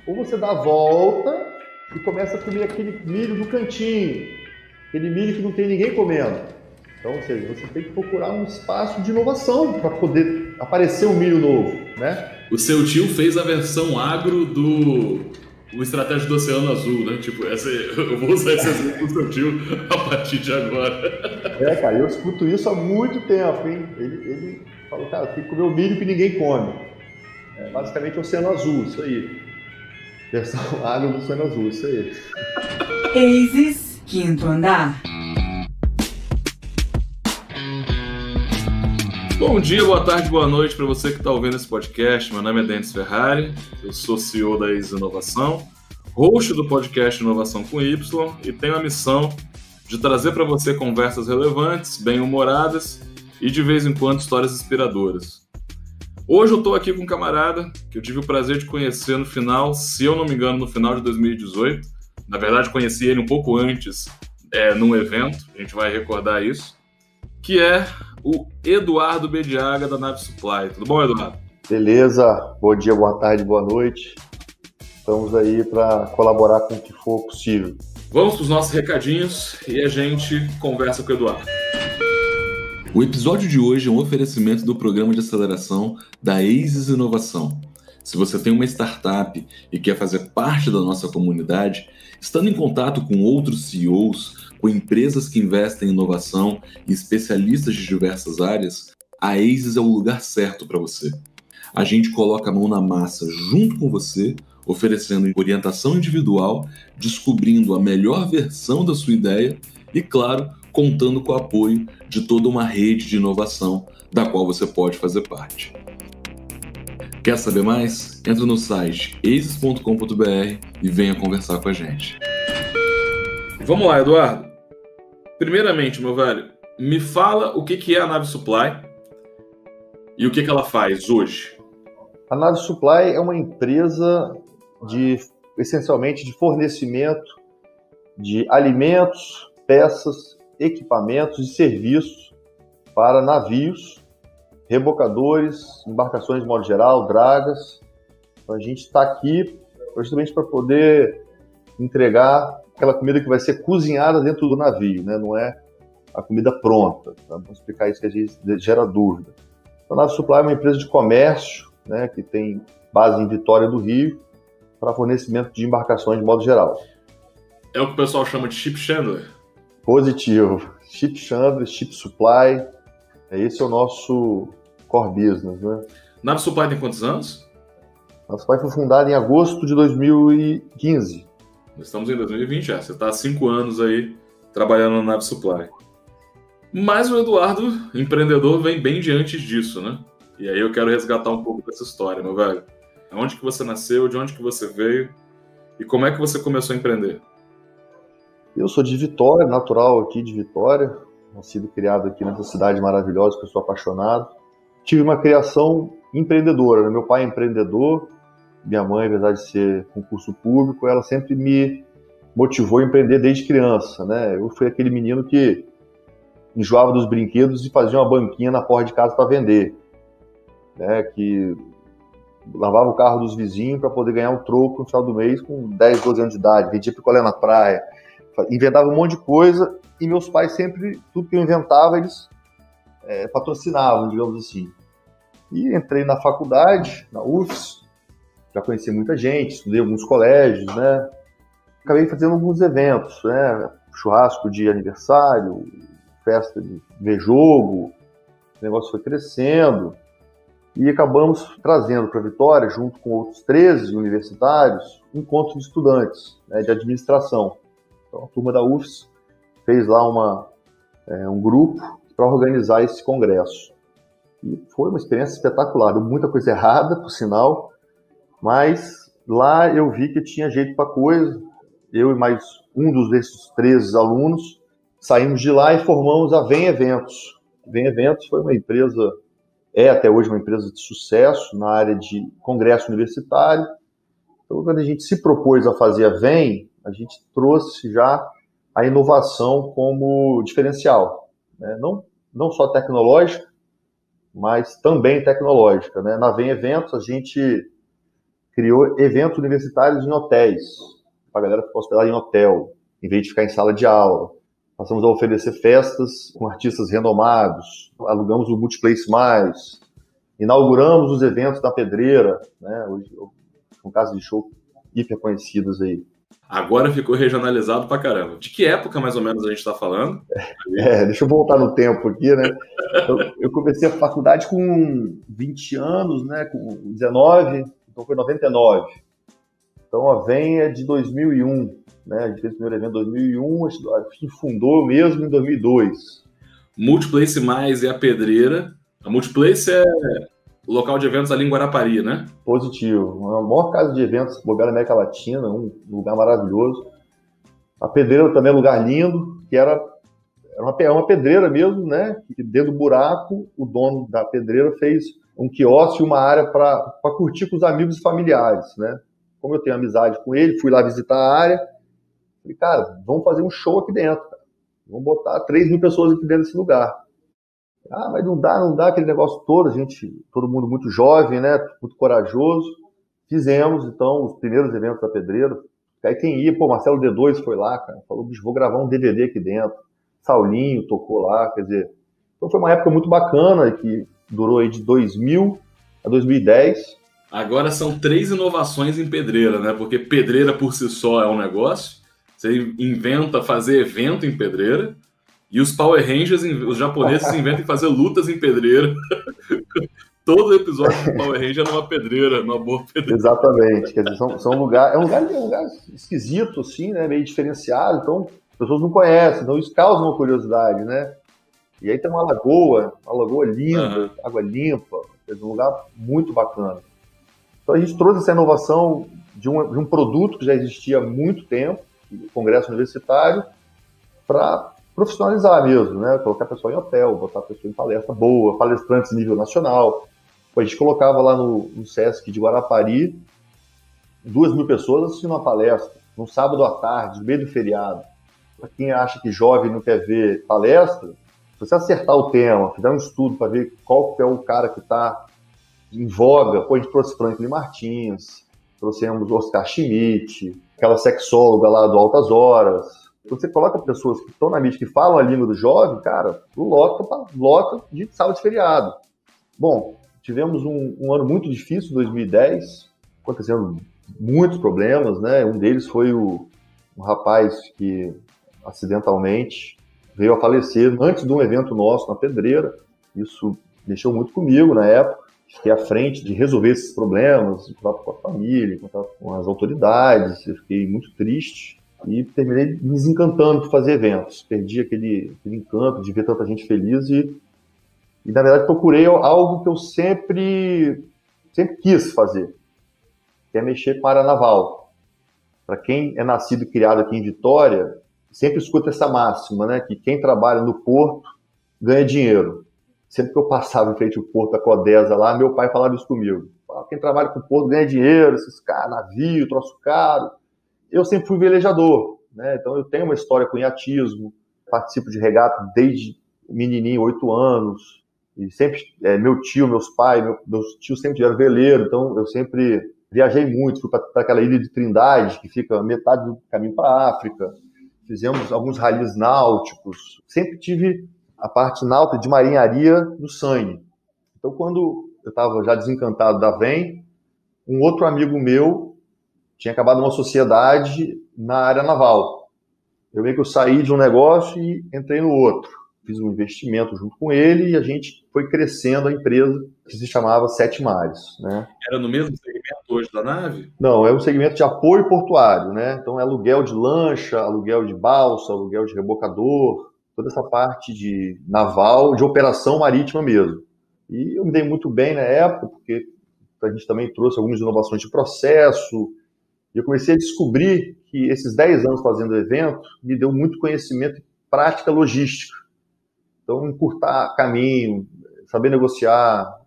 ou você dá a volta e começa a comer aquele milho do cantinho, aquele milho que não tem ninguém comendo. Então, ou seja, você tem que procurar um espaço de inovação para poder aparecer um milho novo, né? O seu tio fez a versão agro o Estratégia do Oceano Azul, né? Tipo, eu vou usar esse exemplo do seu tio a partir de agora. Cara, eu escuto isso há muito tempo, hein? Ele fala, cara, tem que comer o milho que ninguém come. Basicamente, o Oceano Azul, isso aí. Versão agro do Oceano Azul, isso aí. Aces, quinto andar. Bom dia, boa tarde, boa noite para você que está ouvindo esse podcast. Meu nome é Denis Ferrari, eu sou CEO da Aces Inovação, host do podcast Inovação com Y e tenho a missão de trazer para você conversas relevantes, bem-humoradas e de vez em quando histórias inspiradoras. Hoje eu estou aqui com um camarada que eu tive o prazer de conhecer no final, se eu não me engano, no final de 2018. Na verdade, conheci ele um pouco antes, num evento, a gente vai recordar isso, que é o Eduardo Bediaga, da Nave Supply. Tudo bom, Eduardo? Beleza, bom dia, boa tarde, boa noite. Estamos aí para colaborar com o que for possível. Vamos para os nossos recadinhos e a gente conversa com o Eduardo. O episódio de hoje é um oferecimento do programa de aceleração da Aces Inovação. Se você tem uma startup e quer fazer parte da nossa comunidade, estando em contato com outros CEOs, com empresas que investem em inovação e especialistas de diversas áreas, a Aces é o lugar certo para você. A gente coloca a mão na massa junto com você, oferecendo orientação individual, descobrindo a melhor versão da sua ideia e, claro, contando com o apoio de toda uma rede de inovação da qual você pode fazer parte. Quer saber mais? Entra no site aces.com.br e venha conversar com a gente. Vamos lá, Eduardo. Primeiramente, meu velho, me fala o que é a Nave Supply e o que ela faz hoje. A Nave Supply é uma empresa essencialmente de fornecimento de alimentos, peças, equipamentos e serviços para navios, rebocadores, embarcações de modo geral, dragas. Então, a gente está aqui justamente para poder entregar aquela comida que vai ser cozinhada dentro do navio, né? Não é a comida pronta. Tá? Vamos explicar isso que a gente gera dúvida. Então, a Nave Supply é uma empresa de comércio, né, que tem base em Vitória do Rio para fornecimento de embarcações de modo geral. É o que o pessoal chama de ship chandler? Positivo. Ship chandler, ship supply. Esse é o nosso core business, né? Nave Supply tem quantos anos? A Nave Supply foi fundada em agosto de 2015. Nós estamos em 2020 já. Você está há 5 anos aí trabalhando na Nave Supply. Mas o Eduardo, empreendedor, vem bem diante disso, né? E aí eu quero resgatar um pouco dessa história, meu velho. Onde que você nasceu, de onde que você veio e como é que você começou a empreender? Eu sou de Vitória, natural aqui de Vitória, nascido e criado aqui nessa cidade maravilhosa que eu sou apaixonado. Tive uma criação empreendedora, né? Meu pai é empreendedor, minha mãe, apesar de ser concurso público, ela sempre me motivou a empreender desde criança, né? Eu fui aquele menino que enjoava dos brinquedos e fazia uma banquinha na porta de casa para vender, né? Que lavava o carro dos vizinhos para poder ganhar um troco no final do mês com 10, 12 anos de idade, vendia picolé na praia, inventava um monte de coisa e meus pais sempre, tudo que eu inventava, eles patrocinavam, digamos assim. E entrei na faculdade, na UFS, já conheci muita gente, estudei em alguns colégios, né? Acabei fazendo alguns eventos, né? Churrasco de aniversário, festa de ver jogo, o negócio foi crescendo e acabamos trazendo para Vitória, junto com outros 13 universitários, encontros de estudantes, né, de administração. Então a turma da UFS fez lá um grupo para organizar esse congresso. E foi uma experiência espetacular, deu muita coisa errada, por sinal, mas lá eu vi que tinha jeito para coisa. Eu e mais um desses 13 alunos saímos de lá e formamos a Vem Eventos. Vem Eventos foi uma empresa, até hoje uma empresa de sucesso na área de congresso universitário. Então, quando a gente se propôs a fazer a Vem, a gente trouxe já a inovação como diferencial, né? Não só tecnológica, mas também tecnológica, né? Na Vem Eventos, a gente criou eventos universitários em hotéis, para a galera ficar hospedada em hotel, em vez de ficar em sala de aula. Passamos a oferecer festas com artistas renomados, alugamos o Multiplace Mais, inauguramos os eventos da Pedreira, né? Hoje são casas de show hiper conhecidas aí. Agora ficou regionalizado pra caramba. De que época, mais ou menos, a gente está falando? Deixa eu voltar no tempo aqui, né? Eu comecei a faculdade com 20 anos, né? Com 19, então foi 99. Então a VEM é de 2001, né? A gente fez o primeiro evento em 2001, acho que fundou mesmo em 2002. Multiplace Mais e a Pedreira. A Multiplace é o local de eventos ali em Guarapari, né? Positivo. A maior casa de eventos da América Latina, um lugar maravilhoso. A Pedreira também é um lugar lindo, que era uma pedreira mesmo, né? Que dentro do buraco, o dono da pedreira fez um quiosque e uma área para curtir com os amigos e familiares, né? Como eu tenho amizade com ele, fui lá visitar a área. Falei, cara, vamos fazer um show aqui dentro, cara. Vamos botar 3 mil pessoas aqui dentro desse lugar. Ah, mas não dá aquele negócio todo, todo mundo muito jovem, né? Muito corajoso. Fizemos, então, os primeiros eventos da Pedreira. Aí quem ia, Marcelo D2 foi lá, cara, falou, bicho, vou gravar um DVD aqui dentro. Saulinho tocou lá, quer dizer. Então foi uma época muito bacana, que durou aí de 2000 a 2010. Agora são 3 inovações em Pedreira, né? Porque Pedreira por si só é um negócio. Você inventa fazer evento em Pedreira. E os Power Rangers, os japoneses inventam fazer lutas em Pedreira. Todo episódio de Power Ranger é numa pedreira, numa boa pedreira. Exatamente. Quer dizer, é um lugar esquisito, assim, né? Meio diferenciado. Então, as pessoas não conhecem. Então, isso causa uma curiosidade, né? E aí tem uma lagoa linda, água limpa. É um lugar muito bacana. Então, a gente trouxe essa inovação de um produto que já existia há muito tempo, o Congresso Universitário, para profissionalizar mesmo, né? Colocar a pessoa em hotel, botar a pessoa em palestra boa, palestrantes de nível nacional. A gente colocava lá no Sesc de Guarapari 2 mil pessoas assistindo uma palestra, num sábado à tarde, no meio do feriado. Para quem acha que jovem não quer ver palestra, se você acertar o tema, fizer um estudo para ver qual é o cara que está em voga, a gente trouxe Franklin Martins, trouxemos Oscar Schmidt, aquela sexóloga lá do Altas Horas. Quando você coloca pessoas que estão na mídia, que falam a língua do jovem, cara, lota de sábado de feriado. Bom, tivemos um ano muito difícil, 2010, acontecendo muitos problemas, né? Um deles foi um rapaz que, acidentalmente, veio a falecer antes de um evento nosso na Pedreira. Isso mexeu muito comigo na época. Fiquei à frente de resolver esses problemas, com a família, com as autoridades. Eu fiquei muito triste. E terminei me desencantando de fazer eventos. Perdi aquele encanto de ver tanta gente feliz e na verdade, procurei algo que eu sempre quis fazer, que é mexer com a área naval. Para quem é nascido e criado aqui em Vitória, sempre escuta essa máxima, né? Que quem trabalha no porto ganha dinheiro. Sempre que eu passava em frente ao porto da Codesa lá, meu pai falava isso comigo. Quem trabalha com o porto ganha dinheiro, esses caras, navio, troço caro. Eu sempre fui velejador, né? Então eu tenho uma história com iatismo, participo de regata desde menininho, 8 anos, e sempre, meu tio, meus pais, meus tios sempre tiveram veleiro, então eu sempre viajei muito, fui para aquela ilha de Trindade, que fica metade do caminho para a África, fizemos alguns ralis náuticos, sempre tive a parte náutica de marinharia no sangue. Então quando eu estava já desencantado da VEM, um outro amigo meu tinha acabado uma sociedade na área naval. Eu meio que eu saí de um negócio e entrei no outro. Fiz um investimento junto com ele e a gente foi crescendo a empresa que se chamava Sete Mares, né? Era no mesmo segmento hoje da nave? Não, é um segmento de apoio portuário, né? Então é aluguel de lancha, aluguel de balsa, aluguel de rebocador, toda essa parte de naval, de operação marítima mesmo. E eu me dei muito bem na época, porque a gente também trouxe algumas inovações de processo. E eu comecei a descobrir que esses 10 anos fazendo evento me deu muito conhecimento e prática logística. Então, encurtar caminho, saber negociar,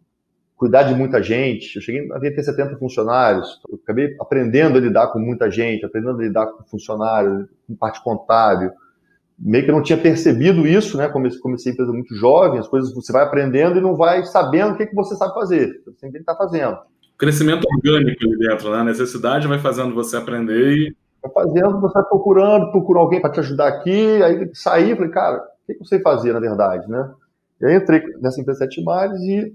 cuidar de muita gente. Eu cheguei a ter 70 funcionários. Eu acabei aprendendo a lidar com muita gente, aprendendo a lidar com funcionários, com parte contábil. Meio que eu não tinha percebido isso, né? Comecei a empresa muito jovem, as coisas você vai aprendendo e não vai sabendo o que você sabe fazer. Você sempre está fazendo. Crescimento orgânico ali dentro, né? A necessidade vai fazendo você aprender e... Vai fazendo, você vai procura alguém para te ajudar aqui, aí saí, falei, cara, o que eu sei fazer, na verdade, né? E aí entrei nessa empresa Sete Mares e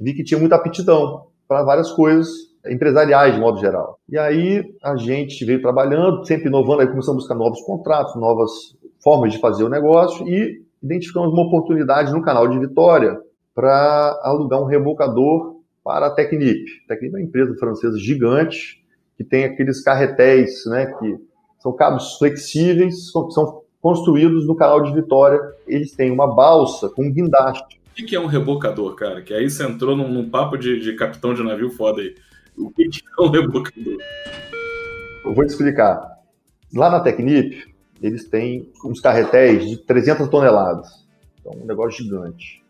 vi que tinha muita aptidão para várias coisas empresariais, de modo geral. E aí a gente veio trabalhando, sempre inovando, aí começamos a buscar novos contratos, novas formas de fazer o negócio e identificamos uma oportunidade no canal de Vitória para alugar um rebocador para a Technip. A Technip é uma empresa francesa gigante, que tem aqueles carretéis, né, que são cabos flexíveis, são construídos no canal de Vitória. Eles têm uma balsa com um guindaste. O que é um rebocador, cara? Que aí você entrou num papo de capitão de navio foda aí. O que é um rebocador? Eu vou te explicar. Lá na Technip, eles têm uns carretéis de 300 toneladas. Então, um negócio gigante.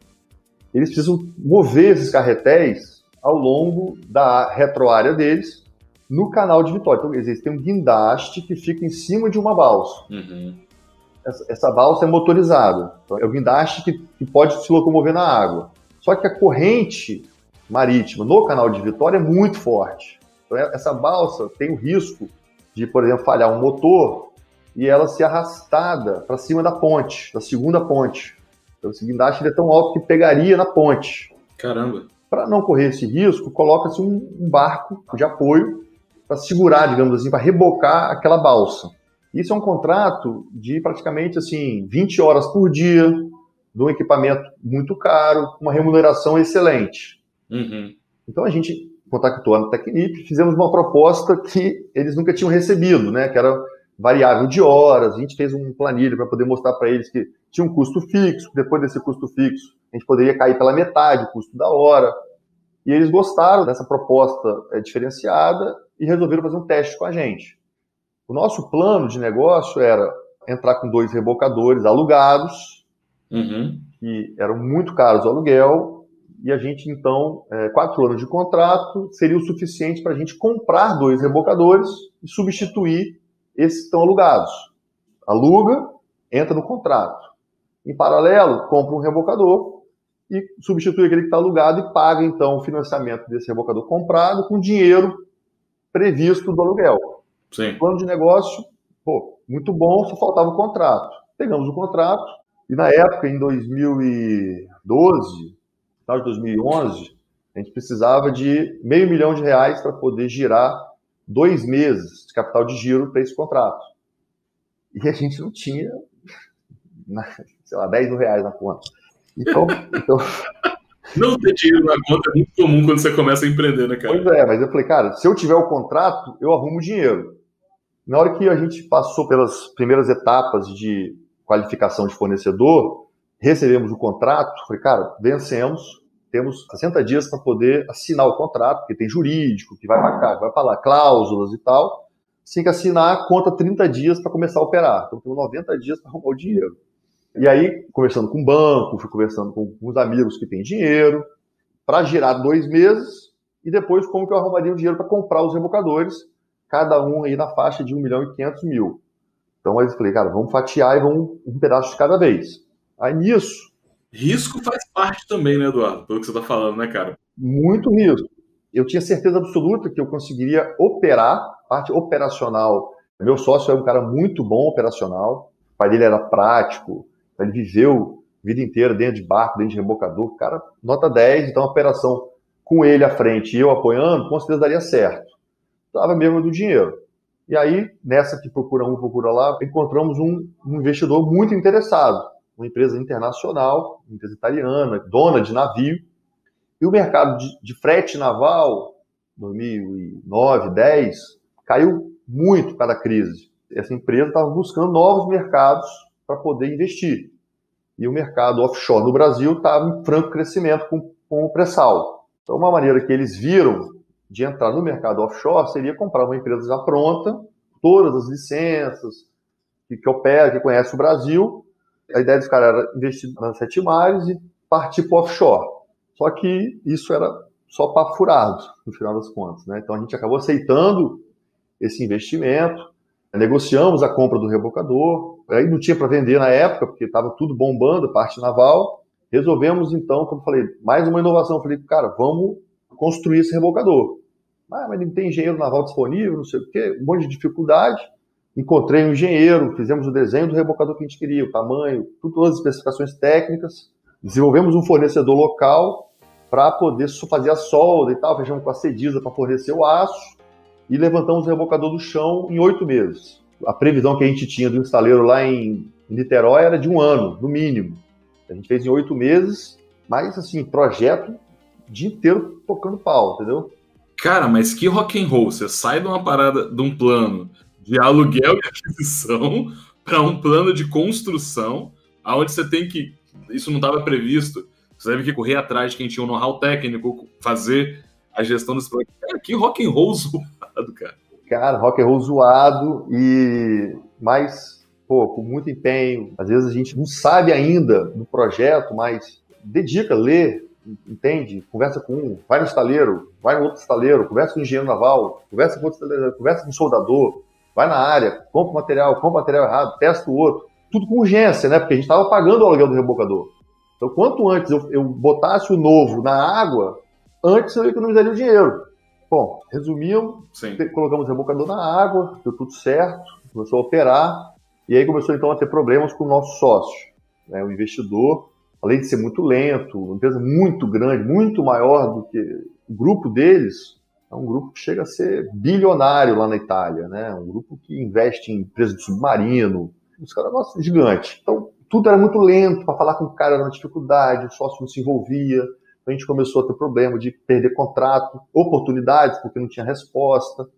Eles precisam mover esses carretéis ao longo da retroárea deles, no canal de Vitória. Então, eles têm um guindaste que fica em cima de uma balsa. Uhum. Essa balsa é motorizada. Então, é o guindaste que pode se locomover na água. Só que a corrente marítima no canal de Vitória é muito forte. Então, essa balsa tem o risco de, por exemplo, falhar um motor e ela ser arrastada para cima da ponte, da segunda ponte. Então, esse guindaste é tão alto que pegaria na ponte. Caramba! Para não correr esse risco, coloca-se um barco de apoio para segurar, digamos assim, para rebocar aquela balsa. Isso é um contrato de praticamente assim, 20 horas por dia, de um equipamento muito caro, uma remuneração excelente. Uhum. Então a gente contactou a Technip, fizemos uma proposta que eles nunca tinham recebido, né, que era variável de horas. A gente fez um planilha para poder mostrar para eles que tinha um custo fixo, depois desse custo fixo a gente poderia cair pela metade o custo da hora. E eles gostaram dessa proposta diferenciada e resolveram fazer um teste com a gente. O nosso plano de negócio era entrar com 2 rebocadores alugados, que eram muito caros o aluguel, e a gente, então, 4 anos de contrato seria o suficiente para a gente comprar 2 rebocadores e substituir esses que estão alugados. Aluga, entra no contrato. Em paralelo, compra um rebocador e substitui aquele que está alugado e paga, então, o financiamento desse rebocador comprado com dinheiro previsto do aluguel. Sim. Plano de negócio, muito bom, só faltava o contrato. Pegamos o contrato e, na época, em 2012, final de 2011, a gente precisava de R$500 mil para poder girar 2 meses de capital de giro para esse contrato. E a gente não tinha, sei lá, R$10 mil na conta. Então... Não ter dinheiro na conta é muito comum quando você começa a empreender, né, cara? Pois é, mas eu falei, cara, se eu tiver o contrato, eu arrumo dinheiro. Na hora que a gente passou pelas primeiras etapas de qualificação de fornecedor, recebemos o contrato, falei, cara, vencemos, temos 60 dias para poder assinar o contrato, porque tem jurídico, que vai para cá, que vai para lá, cláusulas e tal. Assim que assinar, conta 30 dias para começar a operar. Então, temos 90 dias para arrumar o dinheiro. E aí, conversando com o banco, fui conversando com os amigos que têm dinheiro, para girar 2 meses, e depois como que eu arrumaria o dinheiro para comprar os rebocadores, cada um aí na faixa de R$1,5 mil. Então aí eu falei, cara, vamos fatiar e vamos um pedaço de cada vez. Aí nisso... Risco faz parte também, né, Eduardo? Pelo que você está falando, né, cara? Muito risco. Eu tinha certeza absoluta que eu conseguiria operar, parte operacional. Meu sócio é um cara muito bom operacional, o pai dele era prático, ele viveu a vida inteira dentro de barco, dentro de rebocador, cara, nota 10, então a operação com ele à frente e eu apoiando, com certeza daria certo. Estava mesmo do dinheiro. E aí, nessa que procura um, procura lá, encontramos um investidor muito interessado, uma empresa internacional, uma empresa italiana, dona de navio, e o mercado de frete naval, 2009, 2010, caiu muito por causa da crise. Essa empresa estava buscando novos mercados para poder investir. E o mercado offshore no Brasil estava em franco crescimento com o pré-sal. Então, uma maneira que eles viram de entrar no mercado offshore seria comprar uma empresa já pronta, todas as licenças, que opera, que conhece o Brasil. A ideia dos caras era investir nas Sete Mares e partir para o offshore. Só que isso era só papo furado, no final das contas, né? Então a gente acabou aceitando esse investimento, negociamos a compra do rebocador, aí não tinha para vender na época, porque estava tudo bombando, parte naval. Resolvemos então, como eu falei, mais uma inovação. Eu falei, cara, vamos construir esse rebocador. Mas não tem engenheiro naval disponível, não sei o quê, um monte de dificuldade. Encontrei um engenheiro, fizemos o desenho do rebocador que a gente queria, o tamanho, todas as especificações técnicas. Desenvolvemos um fornecedor local para poder fazer a solda e tal, fechamos com a Cedisa para fornecer o aço e levantamos o rebocador do chão em 8 meses. A previsão que a gente tinha do instaleiro lá em Niterói era de 1 ano, no mínimo. A gente fez em 8 meses, mas assim, projeto o dia inteiro tocando pau, entendeu? Cara, mas que rock and roll, você sai de uma parada, de um plano de aluguel e aquisição para um plano de construção, aonde você tem que, isso não estava previsto, você teve que correr atrás de quem tinha um know-how técnico, fazer a gestão desse projeto. Cara, que rock and roll zoado, cara. Cara, rock and roll zoado, mas, com muito empenho. Às vezes a gente não sabe ainda do projeto, mas dedica, lê, entende? Conversa com um, vai no estaleiro, vai no outro estaleiro, conversa com o engenheiro naval, conversa com outro estaleiro, conversa com o soldador, vai na área, compra material errado, testa o outro. Tudo com urgência, né? Porque a gente estava pagando o aluguel do rebocador. Então, quanto antes eu botasse o novo na água, antes eu economizaria o dinheiro. Bom, resumindo, colocamos o rebocador na água, deu tudo certo, começou a operar, e aí começou então a ter problemas com o nosso sócio, né? O investidor, além de ser muito lento, uma empresa muito grande, muito maior do que o grupo deles, é um grupo que chega a ser bilionário lá na Itália, né? Um grupo que investe em empresa de submarino, os caras gostam gigante. Então, tudo era muito lento, para falar com o cara era uma dificuldade, o sócio não se envolvia, a gente começou a ter problema de perder contrato, oportunidades, porque não tinha resposta.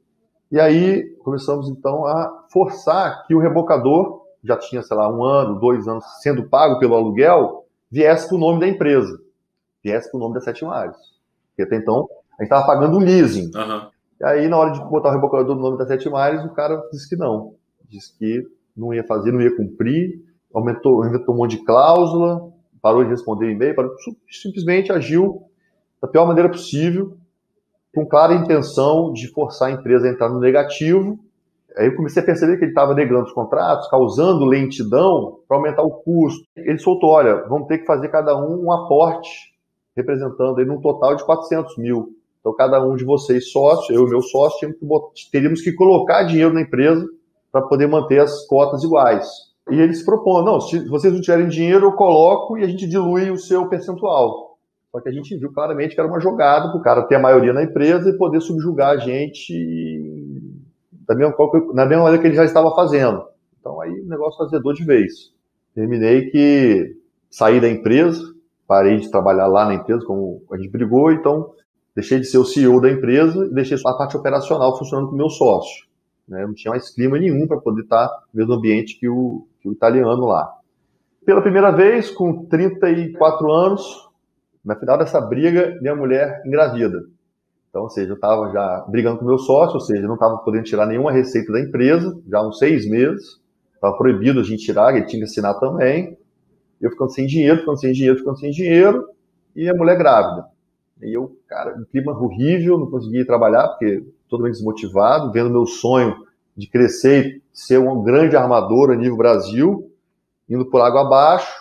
E aí começamos então a forçar que o rebocador, já tinha, 1 ano, 2 anos sendo pago pelo aluguel, viesse para o nome da empresa, viesse para o nome da Sete Mares. Porque até então a gente estava pagando um leasing. Uhum. E aí, na hora de botar o rebocador no nome da Sete Mares, o cara disse que não. Disse que não ia fazer, não ia cumprir, inventou um monte de cláusula, parou de responder e-mail, simplesmente agiu da pior maneira possível, com clara intenção de forçar a empresa a entrar no negativo. Aí eu comecei a perceber que ele estava negando os contratos, causando lentidão para aumentar o custo. Ele soltou, olha, vamos ter que fazer cada um aporte, representando aí num total de 400 mil. Então cada um de vocês sócios, eu e meu sócio, teríamos que colocar dinheiro na empresa para poder manter as cotas iguais. E ele se propõe, não, se vocês não tiverem dinheiro, eu coloco e a gente dilui o seu percentual. Só que a gente viu claramente que era uma jogada para o cara ter a maioria na empresa e poder subjugar a gente na mesma maneira que ele já estava fazendo. Então aí o negócio azedou de vez. Terminei que saí da empresa, parei de trabalhar lá na empresa, como a gente brigou, então deixei de ser o CEO da empresa e deixei a parte operacional funcionando com o meu sócio. Né? Não tinha mais clima nenhum para poder estar no mesmo ambiente que o italiano lá. Pela primeira vez, com 34 anos, no final dessa briga, minha mulher engravida. Então, ou seja, eu estava já brigando com o meu sócio, ou seja, não estava podendo tirar nenhuma receita da empresa, já há uns 6 meses. Estava proibido a gente tirar, ele tinha que assinar também. Eu ficando sem dinheiro, e a mulher grávida. E eu, cara, um clima horrível, não conseguia ir trabalhar, porque totalmente desmotivado, vendo meu sonho de crescer e ser um grande armador a nível Brasil, indo por água abaixo.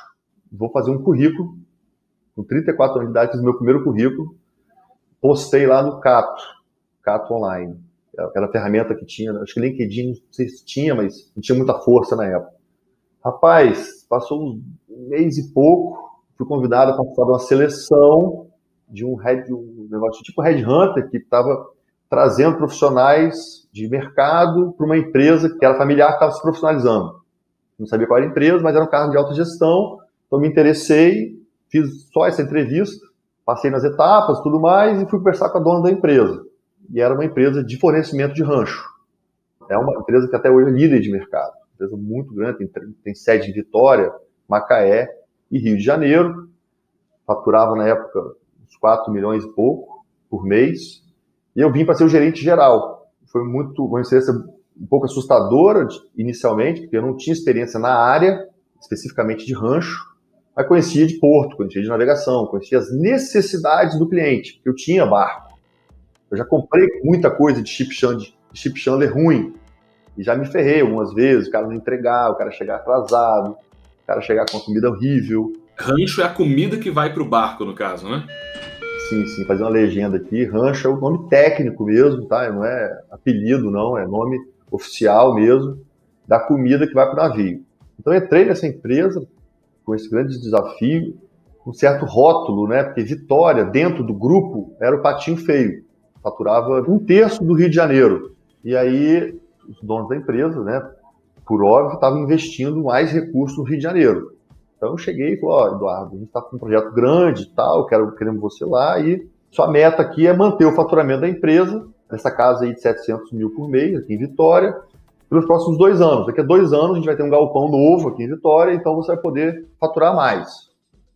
Vou fazer um currículo, com 34 anos de idade, fiz o meu primeiro currículo, postei lá no Cato Online, aquela ferramenta que tinha, acho que LinkedIn, não sei se tinha, mas não tinha muita força na época. Rapaz, passou um mês e pouco, fui convidado a participar de uma seleção de um negócio tipo Headhunter, que estava trazendo profissionais de mercado para uma empresa que era familiar, que estava se profissionalizando. Não sabia qual era a empresa, mas era um cargo de alta gestão, então me interessei, fiz só essa entrevista, passei nas etapas, tudo mais, e fui conversar com a dona da empresa. E era uma empresa de fornecimento de rancho. É uma empresa que até hoje é líder de mercado. Empresa muito grande, tem sede em Vitória, Macaé e Rio de Janeiro. Faturava na época uns 4 milhões e pouco por mês. E eu vim para ser o gerente geral. Foi uma experiência um pouco assustadora inicialmente, porque eu não tinha experiência na área, especificamente de rancho, mas conhecia de porto, conhecia de navegação, conhecia as necessidades do cliente, porque eu tinha barco. Eu já comprei muita coisa de ship chandler ruim, e já me ferrei algumas vezes, o cara não entregar, o cara chegar atrasado, o cara chegar com uma comida horrível. Rancho é a comida que vai para o barco, no caso, né? Sim, fazer uma legenda aqui. Rancho é o nome técnico mesmo, tá? Não é apelido, não, é nome oficial mesmo da comida que vai para o navio. Então eu entrei nessa empresa com esse grande desafio, um certo rótulo, né? Porque Vitória, dentro do grupo, era o patinho feio. Faturava 1/3 do Rio de Janeiro. E aí, os donos da empresa, né? Por óbvio, estavam investindo mais recursos no Rio de Janeiro. Então eu cheguei e falei, ó, Eduardo, a gente está com um projeto grande e tal, queremos você lá, e sua meta aqui é manter o faturamento da empresa, nessa casa aí de 700 mil por mês, aqui em Vitória, pelos próximos 2 anos. Daqui a 2 anos a gente vai ter um galpão novo aqui em Vitória, então você vai poder faturar mais.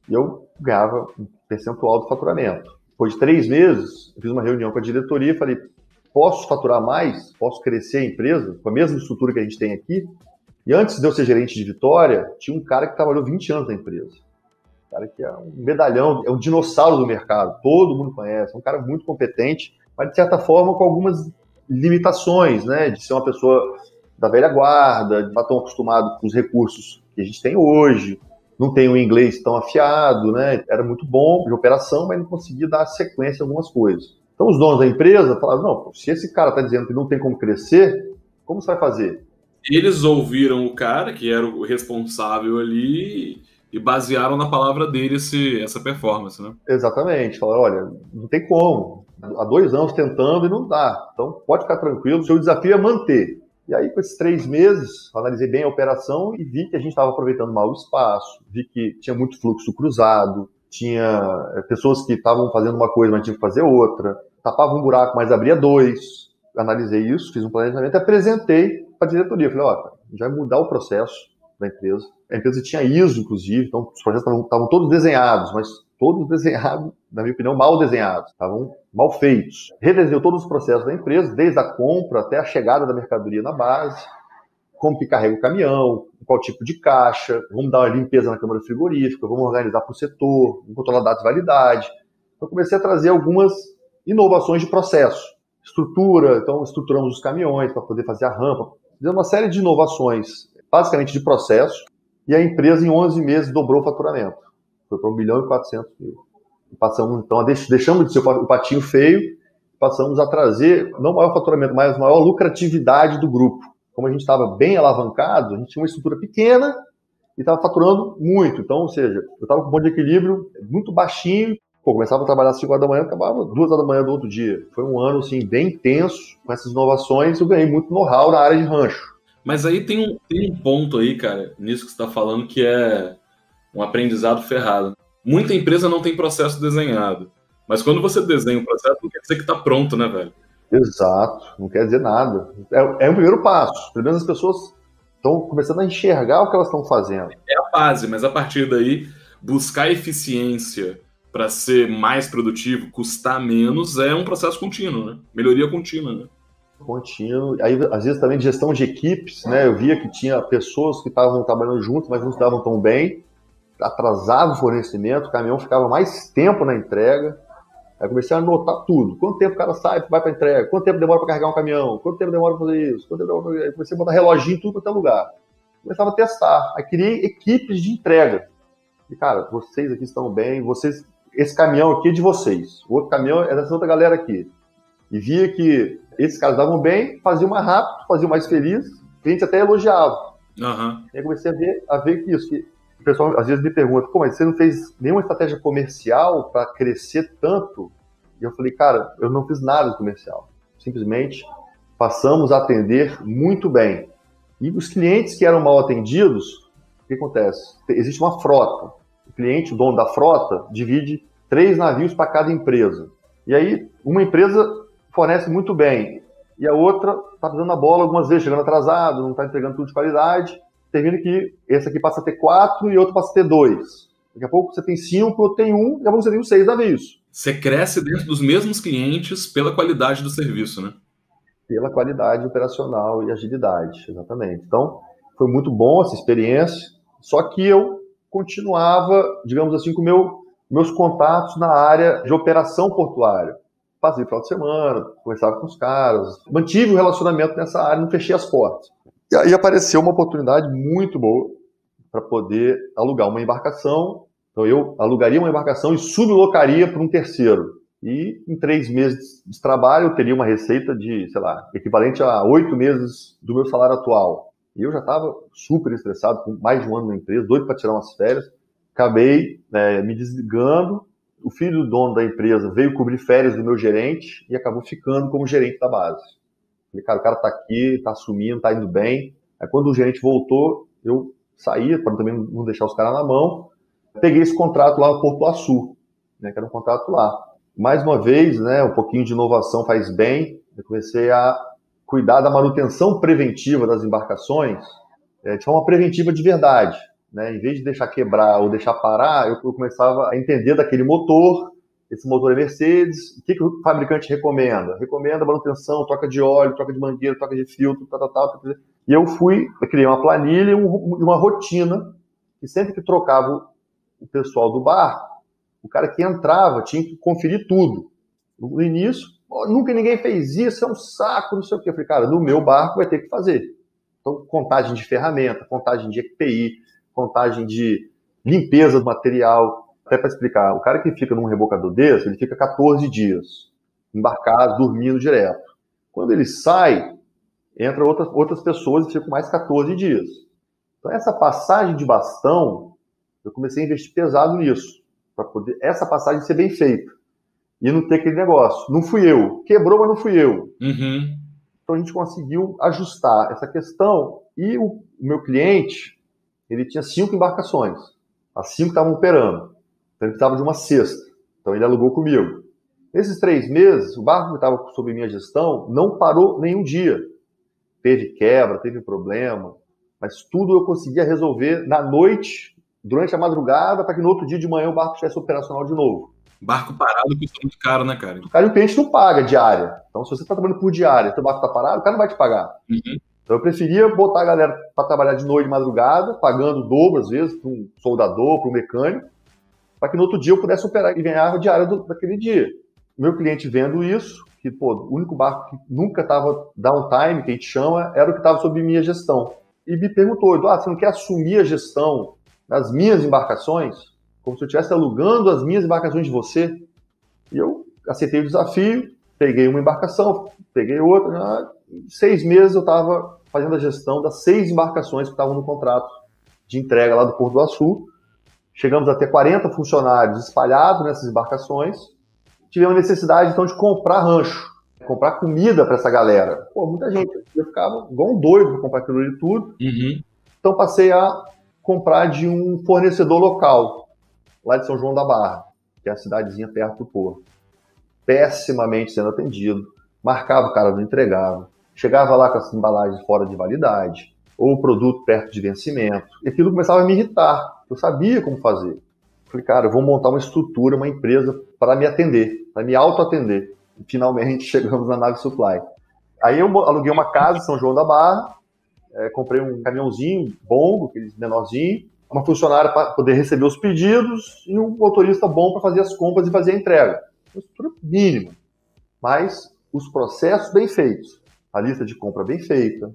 E eu ganhava um percentual do faturamento. Depois de 3 meses, eu fiz uma reunião com a diretoria e falei, posso faturar mais? Posso crescer a empresa com a mesma estrutura que a gente tem aqui? E antes de eu ser gerente de Vitória, tinha um cara que trabalhou 20 anos na empresa. Um cara que é um medalhão, é um dinossauro do mercado, todo mundo conhece, é um cara muito competente, mas de certa forma com algumas limitações, né? De ser uma pessoa da velha guarda, de não estar tão acostumado com os recursos que a gente tem hoje, não tem o inglês tão afiado, né? Era muito bom de operação, mas não conseguia dar sequência em algumas coisas. Então os donos da empresa falaram, não, se esse cara está dizendo que não tem como crescer, como você vai fazer? Eles ouviram o cara, que era o responsável ali, e basearam na palavra dele essa performance, né? Exatamente. Falaram, olha, não tem como. Há 2 anos tentando e não dá. Então pode ficar tranquilo, o seu desafio é manter. E aí, com esses 3 meses, analisei bem a operação e vi que a gente estava aproveitando mal o espaço, vi que tinha muito fluxo cruzado, tinha pessoas que estavam fazendo uma coisa, mas tinham que fazer outra, tapava um buraco, mas abria 2. Analisei isso, fiz um planejamento e apresentei para a diretoria. Falei, ó, a gente vai mudar o processo da empresa. A empresa tinha ISO, inclusive, então os projetos estavam todos desenhados, mas todos desenhados, na minha opinião, mal desenhados, estavam mal feitos. Redesenhou todos os processos da empresa, desde a compra até a chegada da mercadoria na base, como que carrega o caminhão, qual tipo de caixa, vamos dar uma limpeza na câmara frigorífica, vamos organizar por setor, vamos controlar dados de validade. Então comecei a trazer algumas inovações de processo. Estrutura, então estruturamos os caminhões para poder fazer a rampa, fizemos uma série de inovações, basicamente de processo, e a empresa em 11 meses dobrou o faturamento. Foi para 1.400.000. E passamos, então, deixamos de ser o patinho feio, passamos a trazer, não o maior faturamento, mas a maior lucratividade do grupo. Como a gente estava bem alavancado, a gente tinha uma estrutura pequena e estava faturando muito. Então, ou seja, eu estava com um ponto de equilíbrio muito baixinho. Pô, começava a trabalhar às 5 horas da manhã, acabava 2 horas da manhã do outro dia. Foi um ano, assim, bem intenso, com essas inovações, eu ganhei muito know-how na área de rancho. Mas aí tem um ponto aí, cara, nisso que você está falando, que é um aprendizado ferrado. Muita empresa não tem processo desenhado. Mas quando você desenha um processo, não quer dizer que está pronto, né, velho? Exato, não quer dizer nada. É um primeiro passo. Primeiro as pessoas estão começando a enxergar o que elas estão fazendo. É a base, mas a partir daí, buscar eficiência para ser mais produtivo, custar menos, é um processo contínuo, né? Melhoria contínua, né? Contínuo. Aí, às vezes, também de gestão de equipes, né? Eu via que tinha pessoas que estavam trabalhando juntos, mas não se davam tão bem, atrasava o fornecimento, o caminhão ficava mais tempo na entrega. Aí comecei a anotar tudo. Quanto tempo o cara sai, vai para entrega? Quanto tempo demora para carregar um caminhão? Quanto tempo demora para fazer isso? Quanto tempo demora pra... Aí comecei a botar reloginho em tudo quanto é lugar. Começava a testar. Aí criei equipes de entrega. E, cara, vocês aqui estão bem, esse caminhão aqui é de vocês. O outro caminhão é dessa outra galera aqui. E via que esses caras davam bem, faziam mais rápido, faziam mais feliz, o cliente até elogiava. Uhum. E aí comecei a ver que isso. Que o pessoal às vezes me pergunta, pô, mas você não fez nenhuma estratégia comercial para crescer tanto? E eu falei, cara, eu não fiz nada de comercial. Simplesmente passamos a atender muito bem. E os clientes que eram mal atendidos, o que acontece? Existe uma frota. O cliente, o dono da frota, divide 3 navios para cada empresa. E aí, uma empresa fornece muito bem, e a outra está pisando a bola algumas vezes, chegando atrasado, não está entregando tudo de qualidade, termina que esse aqui passa a ter 4 e outro passa a ter 2. Daqui a pouco você tem 5, outro tem 1, daqui a pouco você tem 6 navios. Você cresce dentro dos mesmos clientes pela qualidade do serviço, né? Pela qualidade operacional e agilidade, exatamente. Então, foi muito bom essa experiência, só que eu continuava, digamos assim, com meus contatos na área de operação portuária. Passei final de semana, conversava com os caras, mantive o relacionamento nessa área, não fechei as portas. E aí apareceu uma oportunidade muito boa para poder alugar uma embarcação. Então eu alugaria uma embarcação e sublocaria para um terceiro. E em 3 meses de trabalho eu teria uma receita de, sei lá, equivalente a 8 meses do meu salário atual. E eu já estava super estressado, com mais de um ano na empresa, doido para tirar umas férias. Acabei me desligando. O filho do dono da empresa veio cobrir férias do meu gerente e acabou ficando como gerente da base. Falei, cara, o cara tá aqui, tá assumindo, tá indo bem. Aí quando o gerente voltou, eu saí, para também não deixar os caras na mão. Peguei esse contrato lá no Porto Açu, né, que era um contrato lá. Mais uma vez, né, um pouquinho de inovação faz bem. Eu comecei a cuidar da manutenção preventiva das embarcações de forma preventiva de verdade. Né? Em vez de deixar quebrar ou deixar parar, eu começava a entender daquele motor. Esse motor é Mercedes. O que o fabricante recomenda? Recomenda manutenção, troca de óleo, troca de mangueira, troca de filtro, tal. E eu criei uma planilha e uma rotina, que sempre que trocava o pessoal do barco, o cara que entrava tinha que conferir tudo. No início, nunca ninguém fez isso, é um saco, não sei o quê. Eu falei, cara, no meu barco vai ter que fazer. Então, contagem de ferramenta, contagem de EPI, contagem de limpeza do material. Até para explicar, o cara que fica num rebocador desse, ele fica 14 dias embarcado, dormindo direto. Quando ele sai, entra outras pessoas e fica mais 14 dias. Então, essa passagem de bastão, eu comecei a investir pesado nisso, para poder essa passagem ser bem feita. E não ter aquele negócio. Não fui eu. Quebrou, mas não fui eu. Uhum. Então, a gente conseguiu ajustar essa questão. E o meu cliente, ele tinha 5 embarcações. As 5 estavam operando. Então, ele precisava de uma sexta. Então, ele alugou comigo. Nesses 3 meses, o barco que estava sob minha gestão não parou nenhum dia. Teve quebra, teve problema, mas tudo eu conseguia resolver na noite, durante a madrugada, para que no outro dia de manhã o barco estivesse operacional de novo. Barco parado custa muito caro, né, cara? O cara, o cliente não paga diária. Então, se você está trabalhando por diária e o barco está parado, o cara não vai te pagar. Uhum. Então, eu preferia botar a galera para trabalhar de noite, de madrugada, pagando o dobro, às vezes, para um soldador, para um mecânico, para que no outro dia eu pudesse operar e ganhar a diária daquele dia. Meu cliente vendo isso, que o único barco que nunca estava downtime, que a gente chama, era o que estava sob minha gestão. E me perguntou, Eduardo, você não quer assumir a gestão das minhas embarcações? Como se eu estivesse alugando as minhas embarcações de você? E eu aceitei o desafio, peguei uma embarcação, peguei outra. Em 6 meses eu estava fazendo a gestão das 6 embarcações que estavam no contrato de entrega lá do Porto do Açu. Chegamos a ter 40 funcionários espalhados nessas embarcações. Tivemos necessidade, então, de comprar rancho, comprar comida para essa galera. Muita gente. Eu ficava igual um doido para comprar aquilo ali tudo. Uhum. Então, passei a comprar de um fornecedor local, lá de São João da Barra, que é a cidadezinha perto do porto. Pessimamente sendo atendido. Marcava, o cara não entregava. Chegava lá com as embalagens fora de validade, ou o produto perto de vencimento. E aquilo começava a me irritar. Eu sabia como fazer. Falei, cara, eu vou montar uma estrutura, uma empresa para me atender, para me auto-atender. E finalmente chegamos na Nave Supply. Aí eu aluguei uma casa em São João da Barra, comprei um caminhãozinho bom, aquele menorzinho, uma funcionária para poder receber os pedidos e um motorista bom para fazer as compras e fazer a entrega. Uma estrutura mínima, mas os processos bem feitos. A lista de compra bem feita.